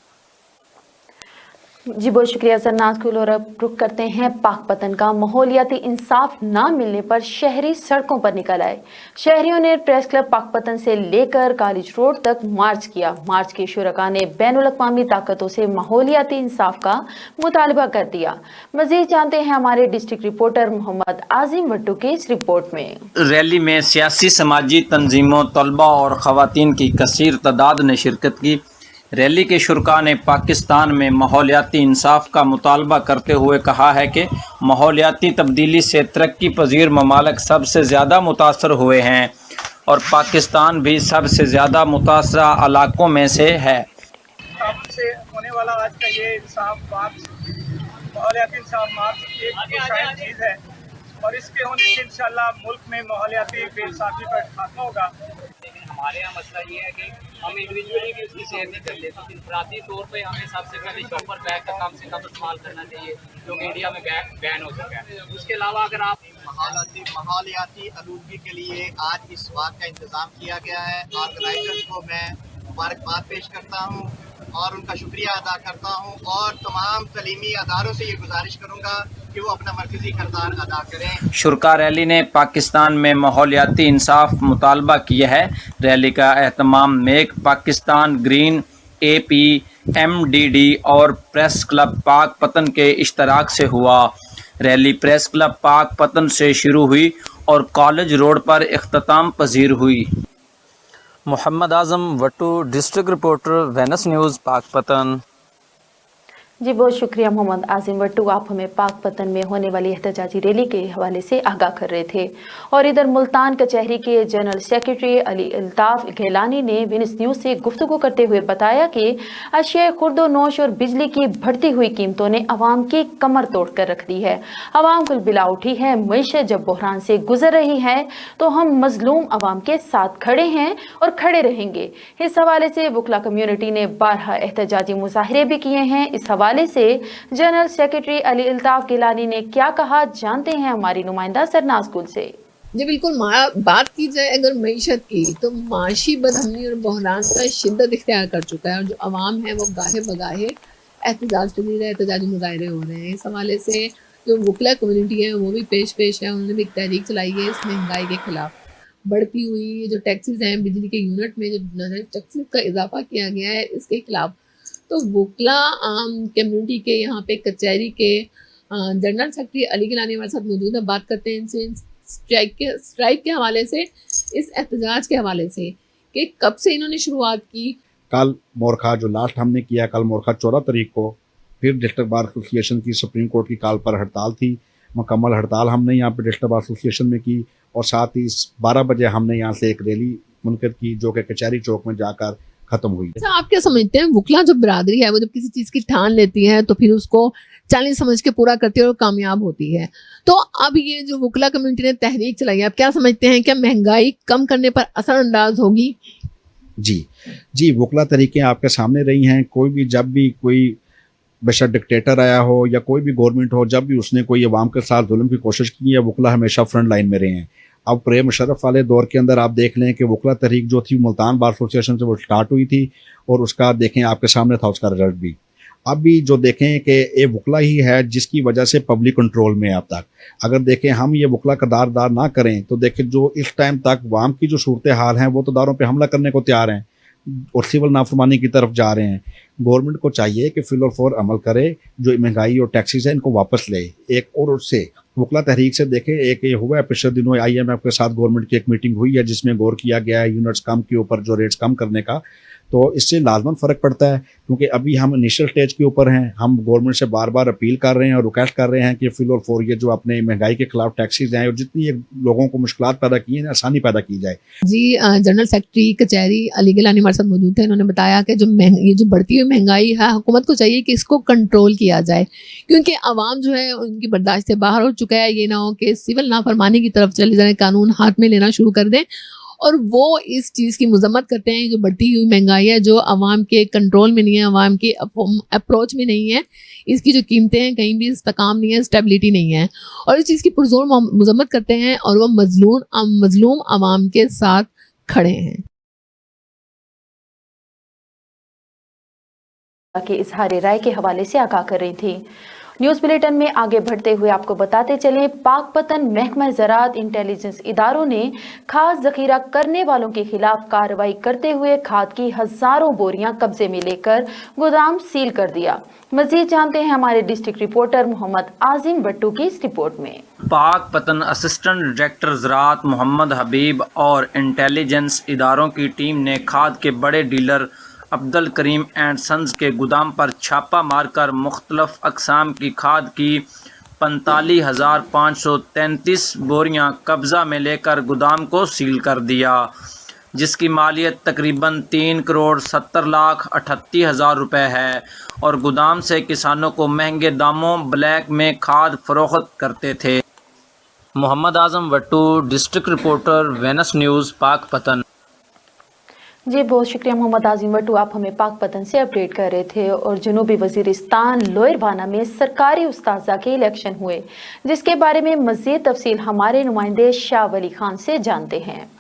جی بہت شکریہ زرناز گل. اور اب رخ کرتے ہیں پاک پتن کا. ماحولیاتی انصاف نہ ملنے پر شہری سڑکوں پر نکل آئے. شہریوں نے پریس کلب پاک پتن سے لے کر کالج روڈ تک مارچ کیا. مارچ کے شرکاء نے بین الاقوامی طاقتوں سے ماحولیاتی انصاف کا مطالبہ کر دیا. مزید جانتے ہیں ہمارے ڈسٹرکٹ رپورٹر محمد عاظم وٹو کی اس رپورٹ میں. ریلی میں سیاسی سماجی تنظیموں، طلباء اور خواتین کی کثیر تعداد نے شرکت کی. ریلی کے شرکاء نے پاکستان میں ماحولیاتی انصاف کا مطالبہ کرتے ہوئے کہا ہے کہ ماحولیاتی تبدیلی سے ترقی پذیر ممالک سب سے زیادہ متاثر ہوئے ہیں اور پاکستان بھی سب سے زیادہ متاثرہ علاقوں میں سے ہے. سے ہونے والا آج کا یہ انصاف مارچ، ماحولیاتی انصاف مارچ ایک شاید چیز ہے، اور اس کے ہونے سے انشاءاللہ ملک میں ماحولیاتی بے انصافی پر خاتمہ ہوگا. ہمارے یہاں مسئلہ یہ ہے کہ ہم انڈیویجولی بھی اس کی شیئر نہیں کرتے، تو انفرادی طور پہ ہمیں سب سے پہلے شاپر بیگ کا کم سے کم استعمال کرنا چاہیے جو کہ انڈیا میں بین ہو سکا ہے. اس کے علاوہ اگر آپ ماحولیاتی آلودگی کے لیے آج اس واک کا انتظام کیا گیا ہے، آرگنائزرز کو میں مبارکباد پیش کرتا ہوں اور ان کا شکریہ ادا کرتا ہوں، اور تمام تعلیمی اداروں سے یہ گزارش کروں گا कि वो अपना मरकजी किरदार अदा करें। शुरका रैली ने पाकिस्तान में माहौलियाती इंसाफ मुतालबा किया है। रैली का एहतमाम मेक पाकिस्तान ग्रीन APMDD और प्रेस क्लब पाक पतन के इश्तराक से हुआ। रैली प्रेस क्लब पाक पतन से शुरू हुई और कॉलेज रोड पर इख्तिताम पजीर हुई। Muhammad Azam Wattoo, district reporter, Venus news, Pak Pattan. जी बहुत शुक्रिया मोहम्मद आज़िम वट्टू, आप हमें पाक पतन में होने वाली एहतजाजी रैली के हवाले से आगाह कर रहे थे। और इधर मुल्तान कचहरी के जनरल सेक्रेटरी अली अल्ताफ़ गैलानी ने विनस न्यूज़ से गुफ्तगू करते हुए बताया कि अशिया खुर्दो नोश और बिजली की बढ़ती हुई कीमतों ने अवाम की कमर तोड़ कर रख दी है। अवाम कुलबिला उठी है। मईशत जब बहरान से गुजर रही है तो हम मजलूम अवाम के साथ खड़े हैं और खड़े रहेंगे। इस हवाले से वकला कम्यूनिटी ने बारहा एहतजाजी मुजाहरे भी किए हैं। इस हवाले से general secretary Ali Altaf Gilani ने क्या कहा, जानते हैं हमारी नुमाइंदा सरनाज गुल से। जी बिल्कुल, बात की जाए अगर मईशत की तो माशी बदहमी और बहरान का शिद्दत इख्तियार कर चुका है और जो अवाम है वो गाहे बगाहे एहतजाज पजीर है, एहतजाजी मुजाहरे हो रहे हैं। इस हवाले से जो वकला कम्यूनिटी है वो भी पेश है। उन्होंने भी एक तहरीक चलाई है इस महंगाई के खिलाफ। बढ़ती हुई जो टैक्सेस हैं, बिजली के यूनिट में जो टैक्सेस का इजाफा किया गया है, इसके खिलाफ तो वकला कम्युनिटी के यहाँ पे कचहरी के जनरल सेक्रेटरी अली गिलानी हमारे साथ मौजूद है। बात करते हैं इनसे स्ट्राइक के हवाले से, इस एहतजाज के हवाले से कि कब से इन्होंने शुरुआत की। कल मोरखा जो लास्ट हमने किया, कल मोरखा 14 तारीख को फिर डिस्ट्रिक्ट बार एसोसिएशन की सुप्रीम कोर्ट की कॉल पर हड़ताल थी। मुकम्मल हड़ताल हमने यहाँ पे डिस्ट्रिक्ट बार एसोसिएशन में की और साथ ही 12 बजे हमने यहाँ से एक रैली मुनक़िद की जो कि कचहरी चौक में जाकर खत्म हुई। अच्छा, आप क्या समझते हैं वकला जो बरादरी है वो जब किसी चीज़ की ठान लेती है तो फिर उसको चैलेंज समझ के पूरा करती है और कामयाब होती है, तो अब ये जो वकला कम्युनिटी ने तहरीक चलाई है, आप क्या समझते हैं क्या महंगाई कम करने पर असरअंदाज होगी? जी वकला तरीके आपके सामने रही हैं। कोई भी जब भी कोई बेशक डिक्टेटर आया हो या कोई भी गवर्नमेंट हो, जब भी उसने कोई अवाम के साथ जुल्म की कोशिश की है, वकला हमेशा फ्रंट लाइन में रहे हैं। अब प्रेम मुशर्रफ वाले दौर के अंदर आप देख लें कि वकला तहरीक जो थी मुल्तान बार एसोसिएशन से वो स्टार्ट हुई थी और उसका देखें आपके सामने था उसका रिजल्ट भी। अब भी जो देखें कि ये वकला ही है जिसकी वजह से पब्लिक कंट्रोल में अब तक। अगर देखें हम ये वकला का दार ना करें तो देखें जो इस टाइम तक अवाम की जो सूरत हाल हैं वो तो दारों पर हमला करने को तैयार हैं और सिविल नाफरमानी की तरफ जा रहे हैं। गवर्नमेंट को चाहिए कि फिल और फौर अमल करे, जो महंगाई और टैक्सेस है इनको वापस ले। एक और उससे वकला तहरीक से देखें, एक ये हुआ है पिछले दिनों IMF के साथ गवर्नमेंट की एक मीटिंग हुई है जिसमें गौर किया गया है यूनिट्स कम के ऊपर जो रेट्स कम करने का। तो इससे लाजमन फ़र्क पड़ता है क्योंकि अभी हम इनिशियल स्टेज के ऊपर हैं। हम गवर्नमेंट से बार बार अपील कर रहे हैं और रिक्वेस्ट कर रहे हैं कि फिल और फौर ये जो अपने महंगाई के खिलाफ टैक्सेस हैं और जितनी लोगों को मुश्किलात पैदा की हैं आसानी पैदा की जाए। जी जनरल सेक्रेटरी कचहरी अली गिलानी हमारे साथ मौजूद थे। इन्होंने बताया कि ये जो बढ़ती हुई महंगाई है हुकूमत को चाहिए कि इसको कंट्रोल किया जाए क्योंकि आवाम जो है उनकी बर्दाश्त से बाहर हो चुका है। ये ना हो कि सिविल नाफरमानी की तरफ चले जाए, कानून हाथ में लेना शुरू कर दें और वो इस चीज़ की मजम्मत करते हैं जो बढ़ती हुई महंगाई है, जो आवाम के कंट्रोल में नहीं है, आवाम की अप्रोच में नहीं है। इसकी जो कीमतें हैं कहीं भी इस्तेकाम नहीं है, स्टेबिलिटी नहीं है और इस चीज़ की पुरजोर मजम्मत करते हैं और वो मजलूम आवाम के साथ खड़े हैं। के इजहार राय के हवाले से आगाह कर रही थी। न्यूज़ बुलेटिन में आगे बढ़ते हुए आपको बताते चलें, पाक पतन महकमा ज़राअत इंटेलिजेंस इदारों ने खाद जखीरा करने वालों के खिलाफ कार्रवाई करते हुए खाद की हजारों बोरियां कब्जे में लेकर गोदाम सील कर दिया। मजीद जानते हैं हमारे डिस्ट्रिक्ट रिपोर्टर मोहम्मद आज़िम भट्टू की इस रिपोर्ट में। पाक पतन असिस्टेंट डायरेक्टर ज़राअत मोहम्मद हबीब और इंटेलिजेंस इदारों की टीम ने खाद के बड़े dealer Abdul Karim and sons के गोदाम पर छापा मारकर मुख्तलिफ अक़साम की खाद की 45,533 बोरियां कब्ज़ा में लेकर गोदाम को सील कर दिया, जिसकी मालियत तकरीबन 3,70,38,000 रुपये है और गोदाम से किसानों को महंगे दामों ब्लैक में खाद फरोख्त करते थे। Muhammad Azam Wattoo, district reporter, Venus news, Pak Pattan. जी बहुत शुक्रिया मोहम्मद आज़िम वट्टू, आप हमें पाक पतन से अपडेट कर रहे थे। और जनूबी वज़ीरिस्तान लोयरवाना में सरकारी उस्ताज़ा के इलेक्शन हुए, जिसके बारे में मज़ीद तफसील हमारे नुमाइंदे शाह वली खान से जानते हैं।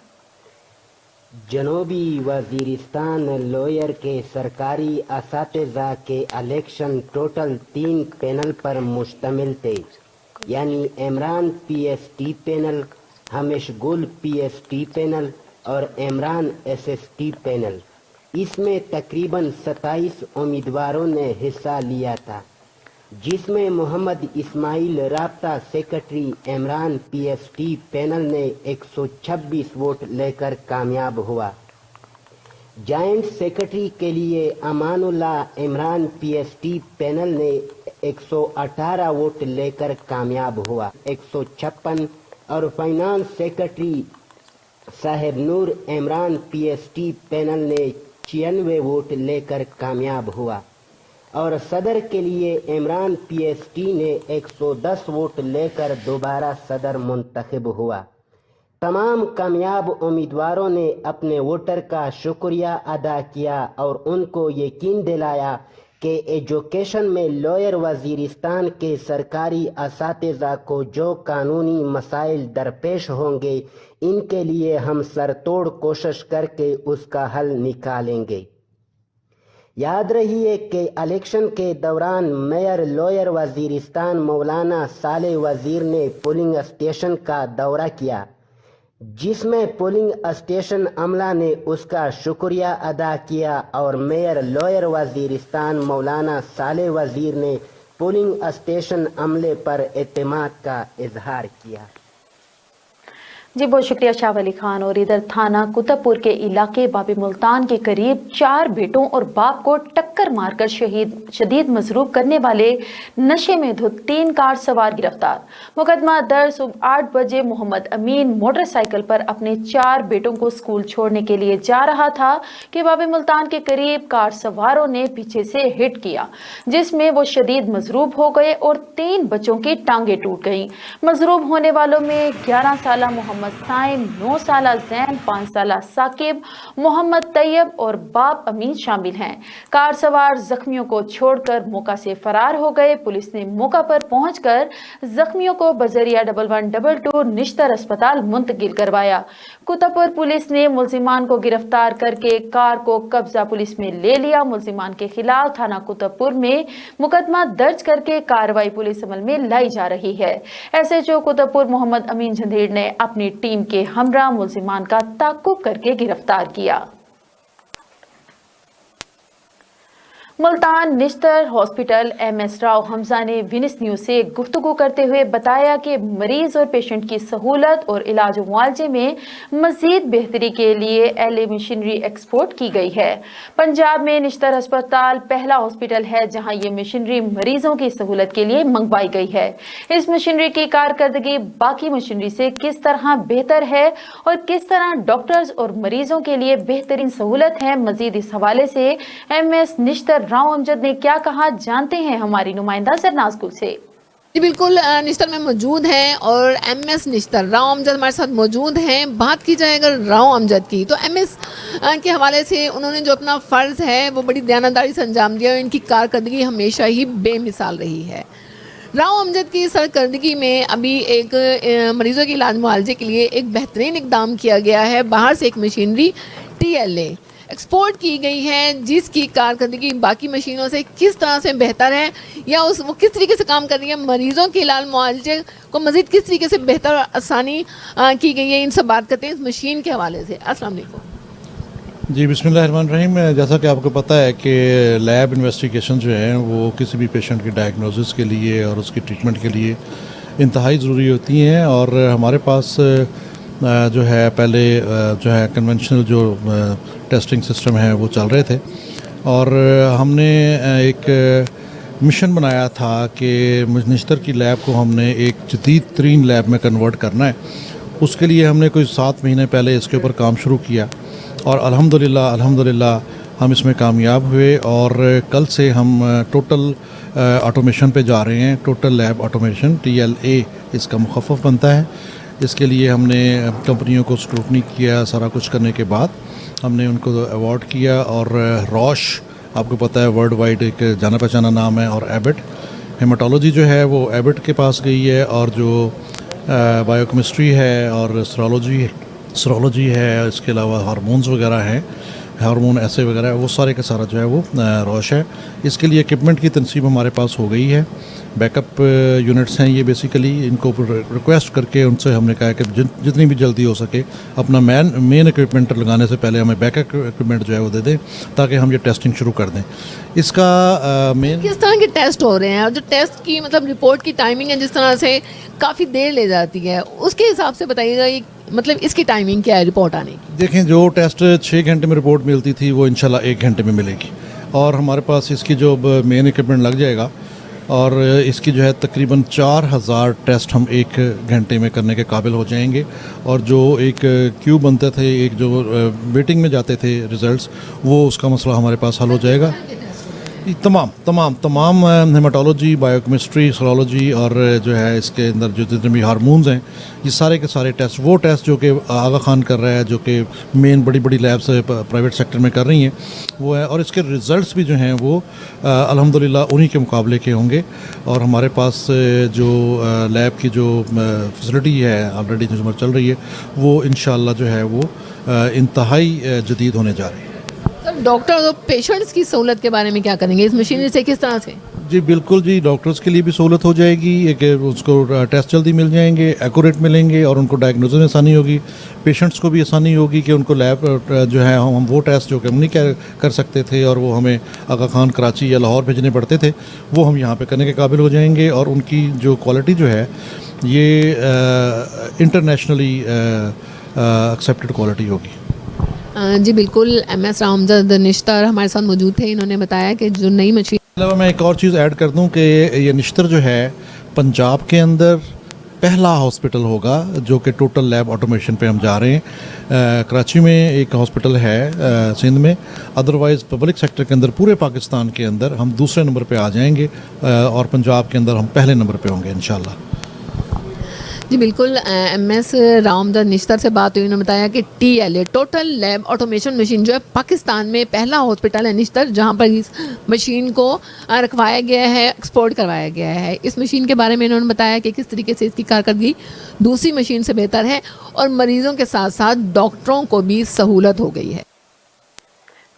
जनूबी वज़ीरिस्तान लोयर के सरकारी असातिज़ा के इलेक्शन टोटल 3 पैनल पर मुश्तमिल थे। यानी इमरान PST पैनल, हमेश गुल PST पैनल और इमरान SST पैनल। इसमें तकरीबन 27 उम्मीदवारों ने हिस्सा लिया था, जिसमें मोहम्मद इस्माइल राब्ता सेक्रेटरी इमरान PST पैनल ने 126 वोट लेकर कामयाब हुआ। जॉइंट सेक्रेटरी के लिए अमानुल्लाह इमरान PST पैनल ने 118 वोट लेकर कामयाब हुआ 156, और फाइनेंस सेक्रेटरी साहिब नूर इमरान PST पैनल ने 96 वोट लेकर कामयाब हुआ, और सदर के लिए इमरान PST ने 110 वोट लेकर दोबारा सदर मुंतखब हुआ। तमाम कामयाब उम्मीदवारों ने अपने वोटर का शुक्रिया अदा किया और उनको यकीन दिलाया कि एजुकेशन में लॉयर वजीरिस्तान के सरकारी असातिज़ा को जो कानूनी मसाइल दरपेश होंगे, इनके लिए हम सरतोड़ कोशिश करके उसका हल निकालेंगे। याद रहिए कि इलेक्शन के दौरान मेयर लॉयर वजीरिस्तान मौलाना साले वजीर ने पोलिंग स्टेशन का दौरा किया, जिसमें पोलिंग स्टेशन अमला ने उसका शुक्रिया अदा किया और मेयर लॉयर वजीरिस्तान मौलाना साले वजीर ने पोलिंग स्टेशन अमले पर एतमाद का इजहार किया। जी बहुत शुक्रिया शाह वली खान। और इधर थाना कुतुबपुर के इलाके बाबे मुल्तान के करीब 4 बेटों और बाप को टक्कर मारकर शदीद मजरूब करने वाले नशे में धुत 3 कार सवार गिरफ्तार। मुकदमा दर्ज सुबह 8 बजे मोहम्मद अमीन मोटरसाइकिल पर अपने 4 बेटों को स्कूल छोड़ने के लिए जा रहा था कि बाबे मुल्तान के करीब कार सवारों ने पीछे से हिट किया, जिसमें वो शदीद मजरूब हो गए और 3 बच्चों की टांगें टूट गईं। मजरूब होने वालों में 11 साला मोहम्मद साइम, 9 साला जैन, 5 साला साकिब, मोहम्मद तैयब और बाप अमीन शामिल हैं। कार सवार जख्मियों को छोड़कर मौका से फरार हो गए। पुलिस ने मौका पर पहुंचकर जख्मियों को बजरिया 1122 निश्तर अस्पताल मुंतकिल करवाया। कुतुबपुर पुलिस ने मुल्जिमान को गिरफ्तार करके कार को कब्जा पुलिस में ले लिया। मुल्जिमान के खिलाफ थाना कुतुबपुर में मुकदमा दर्ज करके कार्रवाई पुलिस अमल में लाई जा रही है। SHO कुतुबपुर मोहम्मद अमीन झंधीर ने अपनी टीम के हमरा मुल्जिमान का ताक़ुब करके गिरफ्तार किया। मुल्तान निश्तर हॉस्पिटल MS राव हमजा ने विनिस न्यूज से गुफ्तगू करते हुए बताया कि मरीज और पेशेंट की सहूलत और इलाज मुआवजे में मजीद बेहतरी के लिए LA मशीनरी एक्सपोर्ट की गई है। पंजाब में निश्तर अस्पताल पहला हॉस्पिटल है जहां ये मशीनरी मरीजों की सहूलत के लिए मंगवाई गई है। इस मशीनरी की कारकर्दगी बाकी मशीनरी से किस तरह बेहतर है और किस तरह डॉक्टर्स और मरीजों के लिए बेहतरीन सहूलत है, मजीद इस हवाले से MS निश्तर राव अमजद ने क्या कहा, जानते हैं हमारी नुमाइंदा सरनाज गुल से। जी बिल्कुल, निश्तर में मौजूद हैं और MS निश्तर राव अमजद हमारे साथ मौजूद हैं। बात की जाए अगर राव अमजद की, तो MS के हवाले से उन्होंने जो अपना फ़र्ज़ है वो बड़ी दयानतदारी से अंजाम दिया और इनकी कारकर्दगी हमेशा ही बेमिसाल रही है। राव अमजद की सरकर्दगी में अभी एक मरीज़ों के इलाज मुआवजे के लिए एक बेहतरीन इकदाम किया गया है। बाहर से एक मशीनरी TLA एक्सपोर्ट की गई है, जिसकी कारकर्दगी बाकी मशीनों से किस तरह से बेहतर है या वो किस तरीके से काम कर रही है, मरीज़ों के इलाज मुआवजे को मज़ीद किस तरीके से बेहतर आसानी की गई है, इनसे बात करते हैं इस मशीन के हवाले से। अस्सलाम वालेकुम। जी बिस्मिल्लाहिर्रहमानिर्रहीम। जैसा कि आपको पता है कि लैब इन्वेस्टिगेशन जो है वो किसी भी पेशेंट की डायग्नोसिस के लिए और उसकी ट्रीटमेंट के लिए इंतहाई ज़रूरी होती हैं, और हमारे पास जो है पहले जो है कन्वेंशनल जो टेस्टिंग सिस्टम है वो चल रहे थे, और हमने एक मिशन बनाया था कि निश्तर की लैब को हमने एक जदीद तरीन लैब में कन्वर्ट करना है। उसके लिए हमने कोई 7 महीने पहले इसके ऊपर काम शुरू किया और अल्हम्दुलिल्लाह हम इसमें कामयाब हुए, और कल से हम टोटल ऑटोमेशन पे जा रहे हैं। टोटल लैब ऑटोमेशन TLA इसका मुखफ़फ़ बनता है। इसके लिए हमने कंपनियों को स्क्रूटनी किया, सारा कुछ करने के बाद हमने उनको अवार्ड किया, और रॉश आपको पता है वर्ल्ड वाइड एक जाना पहचाना नाम है, और एबिट हेमाटोलॉजी जो है वो एबिट के पास गई है, और जो बायोकेमिस्ट्री है और सीरोलॉजी है, इसके अलावा हार्मोन्स वगैरह हैं हार्मोन ऐसे वगैरह, वो सारे का सारा जो है वो रोश है। इसके लिए इक्विपमेंट की तनसीब हमारे पास हो गई है। बैकअप यूनिट्स हैं ये, बेसिकली इनको रिक्वेस्ट करके उनसे हमने कहा है कि जितनी भी जल्दी हो सके अपना मेन इक्विपमेंट लगाने से पहले हमें बैकअप इक्विपमेंट जो है वो दे दें, ताकि हम ये टेस्टिंग शुरू कर दें। इसका मेन किस तरह के टेस्ट हो रहे हैं और जो टेस्ट की मतलब रिपोर्ट की टाइमिंग है, जिस तरह से काफ़ी देर ले जाती है, उसके हिसाब से बताइएगा ये मतलब इसकी टाइमिंग क्या है रिपोर्ट आने की? देखें, जो टेस्ट 6 घंटे में रिपोर्ट मिलती थी वो इंशाल्लाह 1 घंटे में मिलेगी, और हमारे पास इसकी जो मेन इक्विपमेंट लग जाएगा और इसकी जो है तकरीबन 4000 टेस्ट हम 1 घंटे में करने के काबिल हो जाएंगे। और जो एक क्यू बनते थे, एक जो वेटिंग में जाते थे रिज़ल्ट्स, वो उसका मसला हमारे पास हल हो जाएगा। तमाम हेमाटोलॉजी, बायोकेमिस्ट्री, सर्ोलॉजी और जो है इसके अंदर जो जितने भी हार्मोन्स हैं, ये सारे के सारे टेस्ट, वो टेस्ट जो कि आगा खान कर रहा है, जो कि मेन बड़ी बड़ी लैब्स प्राइवेट सेक्टर में कर रही हैं, वो है। और इसके रिज़ल्ट्स भी जो हैं वो अल्हम्दुलिल्लाह उन्हीं के मुकाबले के होंगे। और हमारे पास जो लैब की जो फैसिलिटी है ऑलरेडी जो चल रही है, वो इंशाअल्लाह जो है वो इंतहाई जदीद होने जा रही है। सर, डॉक्टर और पेशेंट्स की सहूलत के बारे में क्या करेंगे इस मशीनरी से, किस तरह से? जी बिल्कुल जी, डॉक्टर्स के लिए भी सहूलत हो जाएगी, एक उसको टेस्ट जल्दी मिल जाएंगे, एक्यूरेट मिलेंगे और उनको डायग्नोसिस में आसानी होगी। पेशेंट्स को भी आसानी होगी कि उनको लैब जो है हम वो टेस्ट जो कि हम नहीं कर सकते थे और वो हमें आगा खान, कराची या लाहौर भेजने पड़ते थे, वो हम यहाँ पे करने के काबिल हो जाएंगे। और उनकी जो क्वालिटी जो है ये इंटरनेशनली एक्सेप्टेड क्वालिटी होगी। जी बिल्कुल, MS रामजद निश्तर हमारे साथ मौजूद थे। इन्होंने बताया कि जो नई मशीन, अलावा मैं एक और चीज़ ऐड कर दूं कि ये निश्तर जो है पंजाब के अंदर पहला हॉस्पिटल होगा जो कि टोटल लैब ऑटोमेशन पे हम जा रहे हैं। कराची में एक हॉस्पिटल है, सिंध में, अदरवाइज़ पब्लिक सेक्टर के अंदर पूरे पाकिस्तान के अंदर हम दूसरे नंबर पे आ जाएंगे और पंजाब के अंदर हम पहले नंबर पे होंगे इंशाल्लाह। जी बिल्कुल, MS रामजद निश्तर से बात हुई। उन्होंने बताया कि TLA total lab automation machine जो है पाकिस्तान में पहला हॉस्पिटल है निश्तर जहां पर इस मशीन को रखवाया गया है, एक्सपोर्ट करवाया गया है। इस मशीन के बारे में इन्होंने बताया कि किस तरीके से इसकी कारकर्दगी दूसरी मशीन से बेहतर है और मरीज़ों के साथ साथ डॉक्टरों को भी सहूलत हो गई है।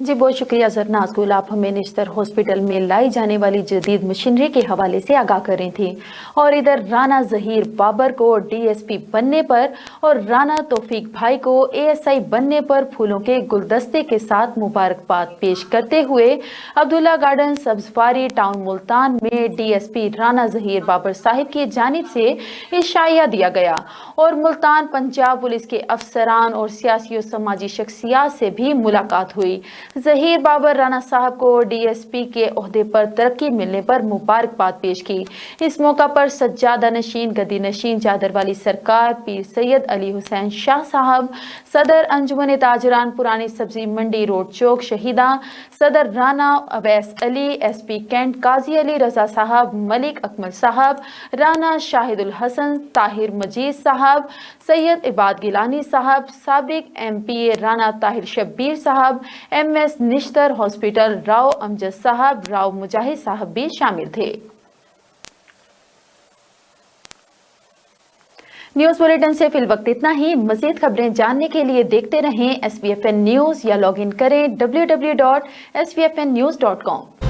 जी बहुत शुक्रिया ज़रना नाज़गुल, आप हमें निश्तर हॉस्पिटल में लाई जाने वाली जदीद मशीनरी के हवाले से आगाह कर रही थी। और इधर राना ज़हीर बाबर को DSP बनने पर और राना तौफीक भाई को ASI बनने पर फूलों के गुलदस्ते के साथ मुबारकबाद पेश करते हुए अब्दुल्ला गार्डन सब्जवारी टाउन मुल्तान में DSP राना ज़हीर बाबर साहिब की जानिब से इशाया दिया गया और मुल्तान पंजाब पुलिस के अफसरान और सियासी और समाजी शख्सियात से भी मुलाकात हुई। ज़हीर बाबर राना साहब को DSP के ओहदे पर तरक्की मिलने पर मुबारकबाद पेश की। इस मौका पर सज्जादा नशीन, गद्दी नशीन, चादर वाली सरकार, पीर सैयद अली हुसैन शाह साहब, सदर अंजुमन ताजरान पुरानी सब्जी मंडी रोड चौक शहीदा, सदर राना अवैस अली, SP कैंट काजी अली रजा साहब, मलिक अकमल साहब, राना शाहिदुल हसन, ताहिर मजीद साहब, सैयद इबाद गिलानी साहब, साबिक MPA राना ताहिर शब्बीर साहब, MS निश्तर हॉस्पिटल राव अमजद साहब, राव मुजाहिद साहब भी शामिल थे। न्यूज़ बुलेटिन से फिल वक्त इतना ही। मज़ीद खबरें जानने के लिए देखते रहें SBFN न्यूज़ या लॉग इन करें www.sbfnnews.com।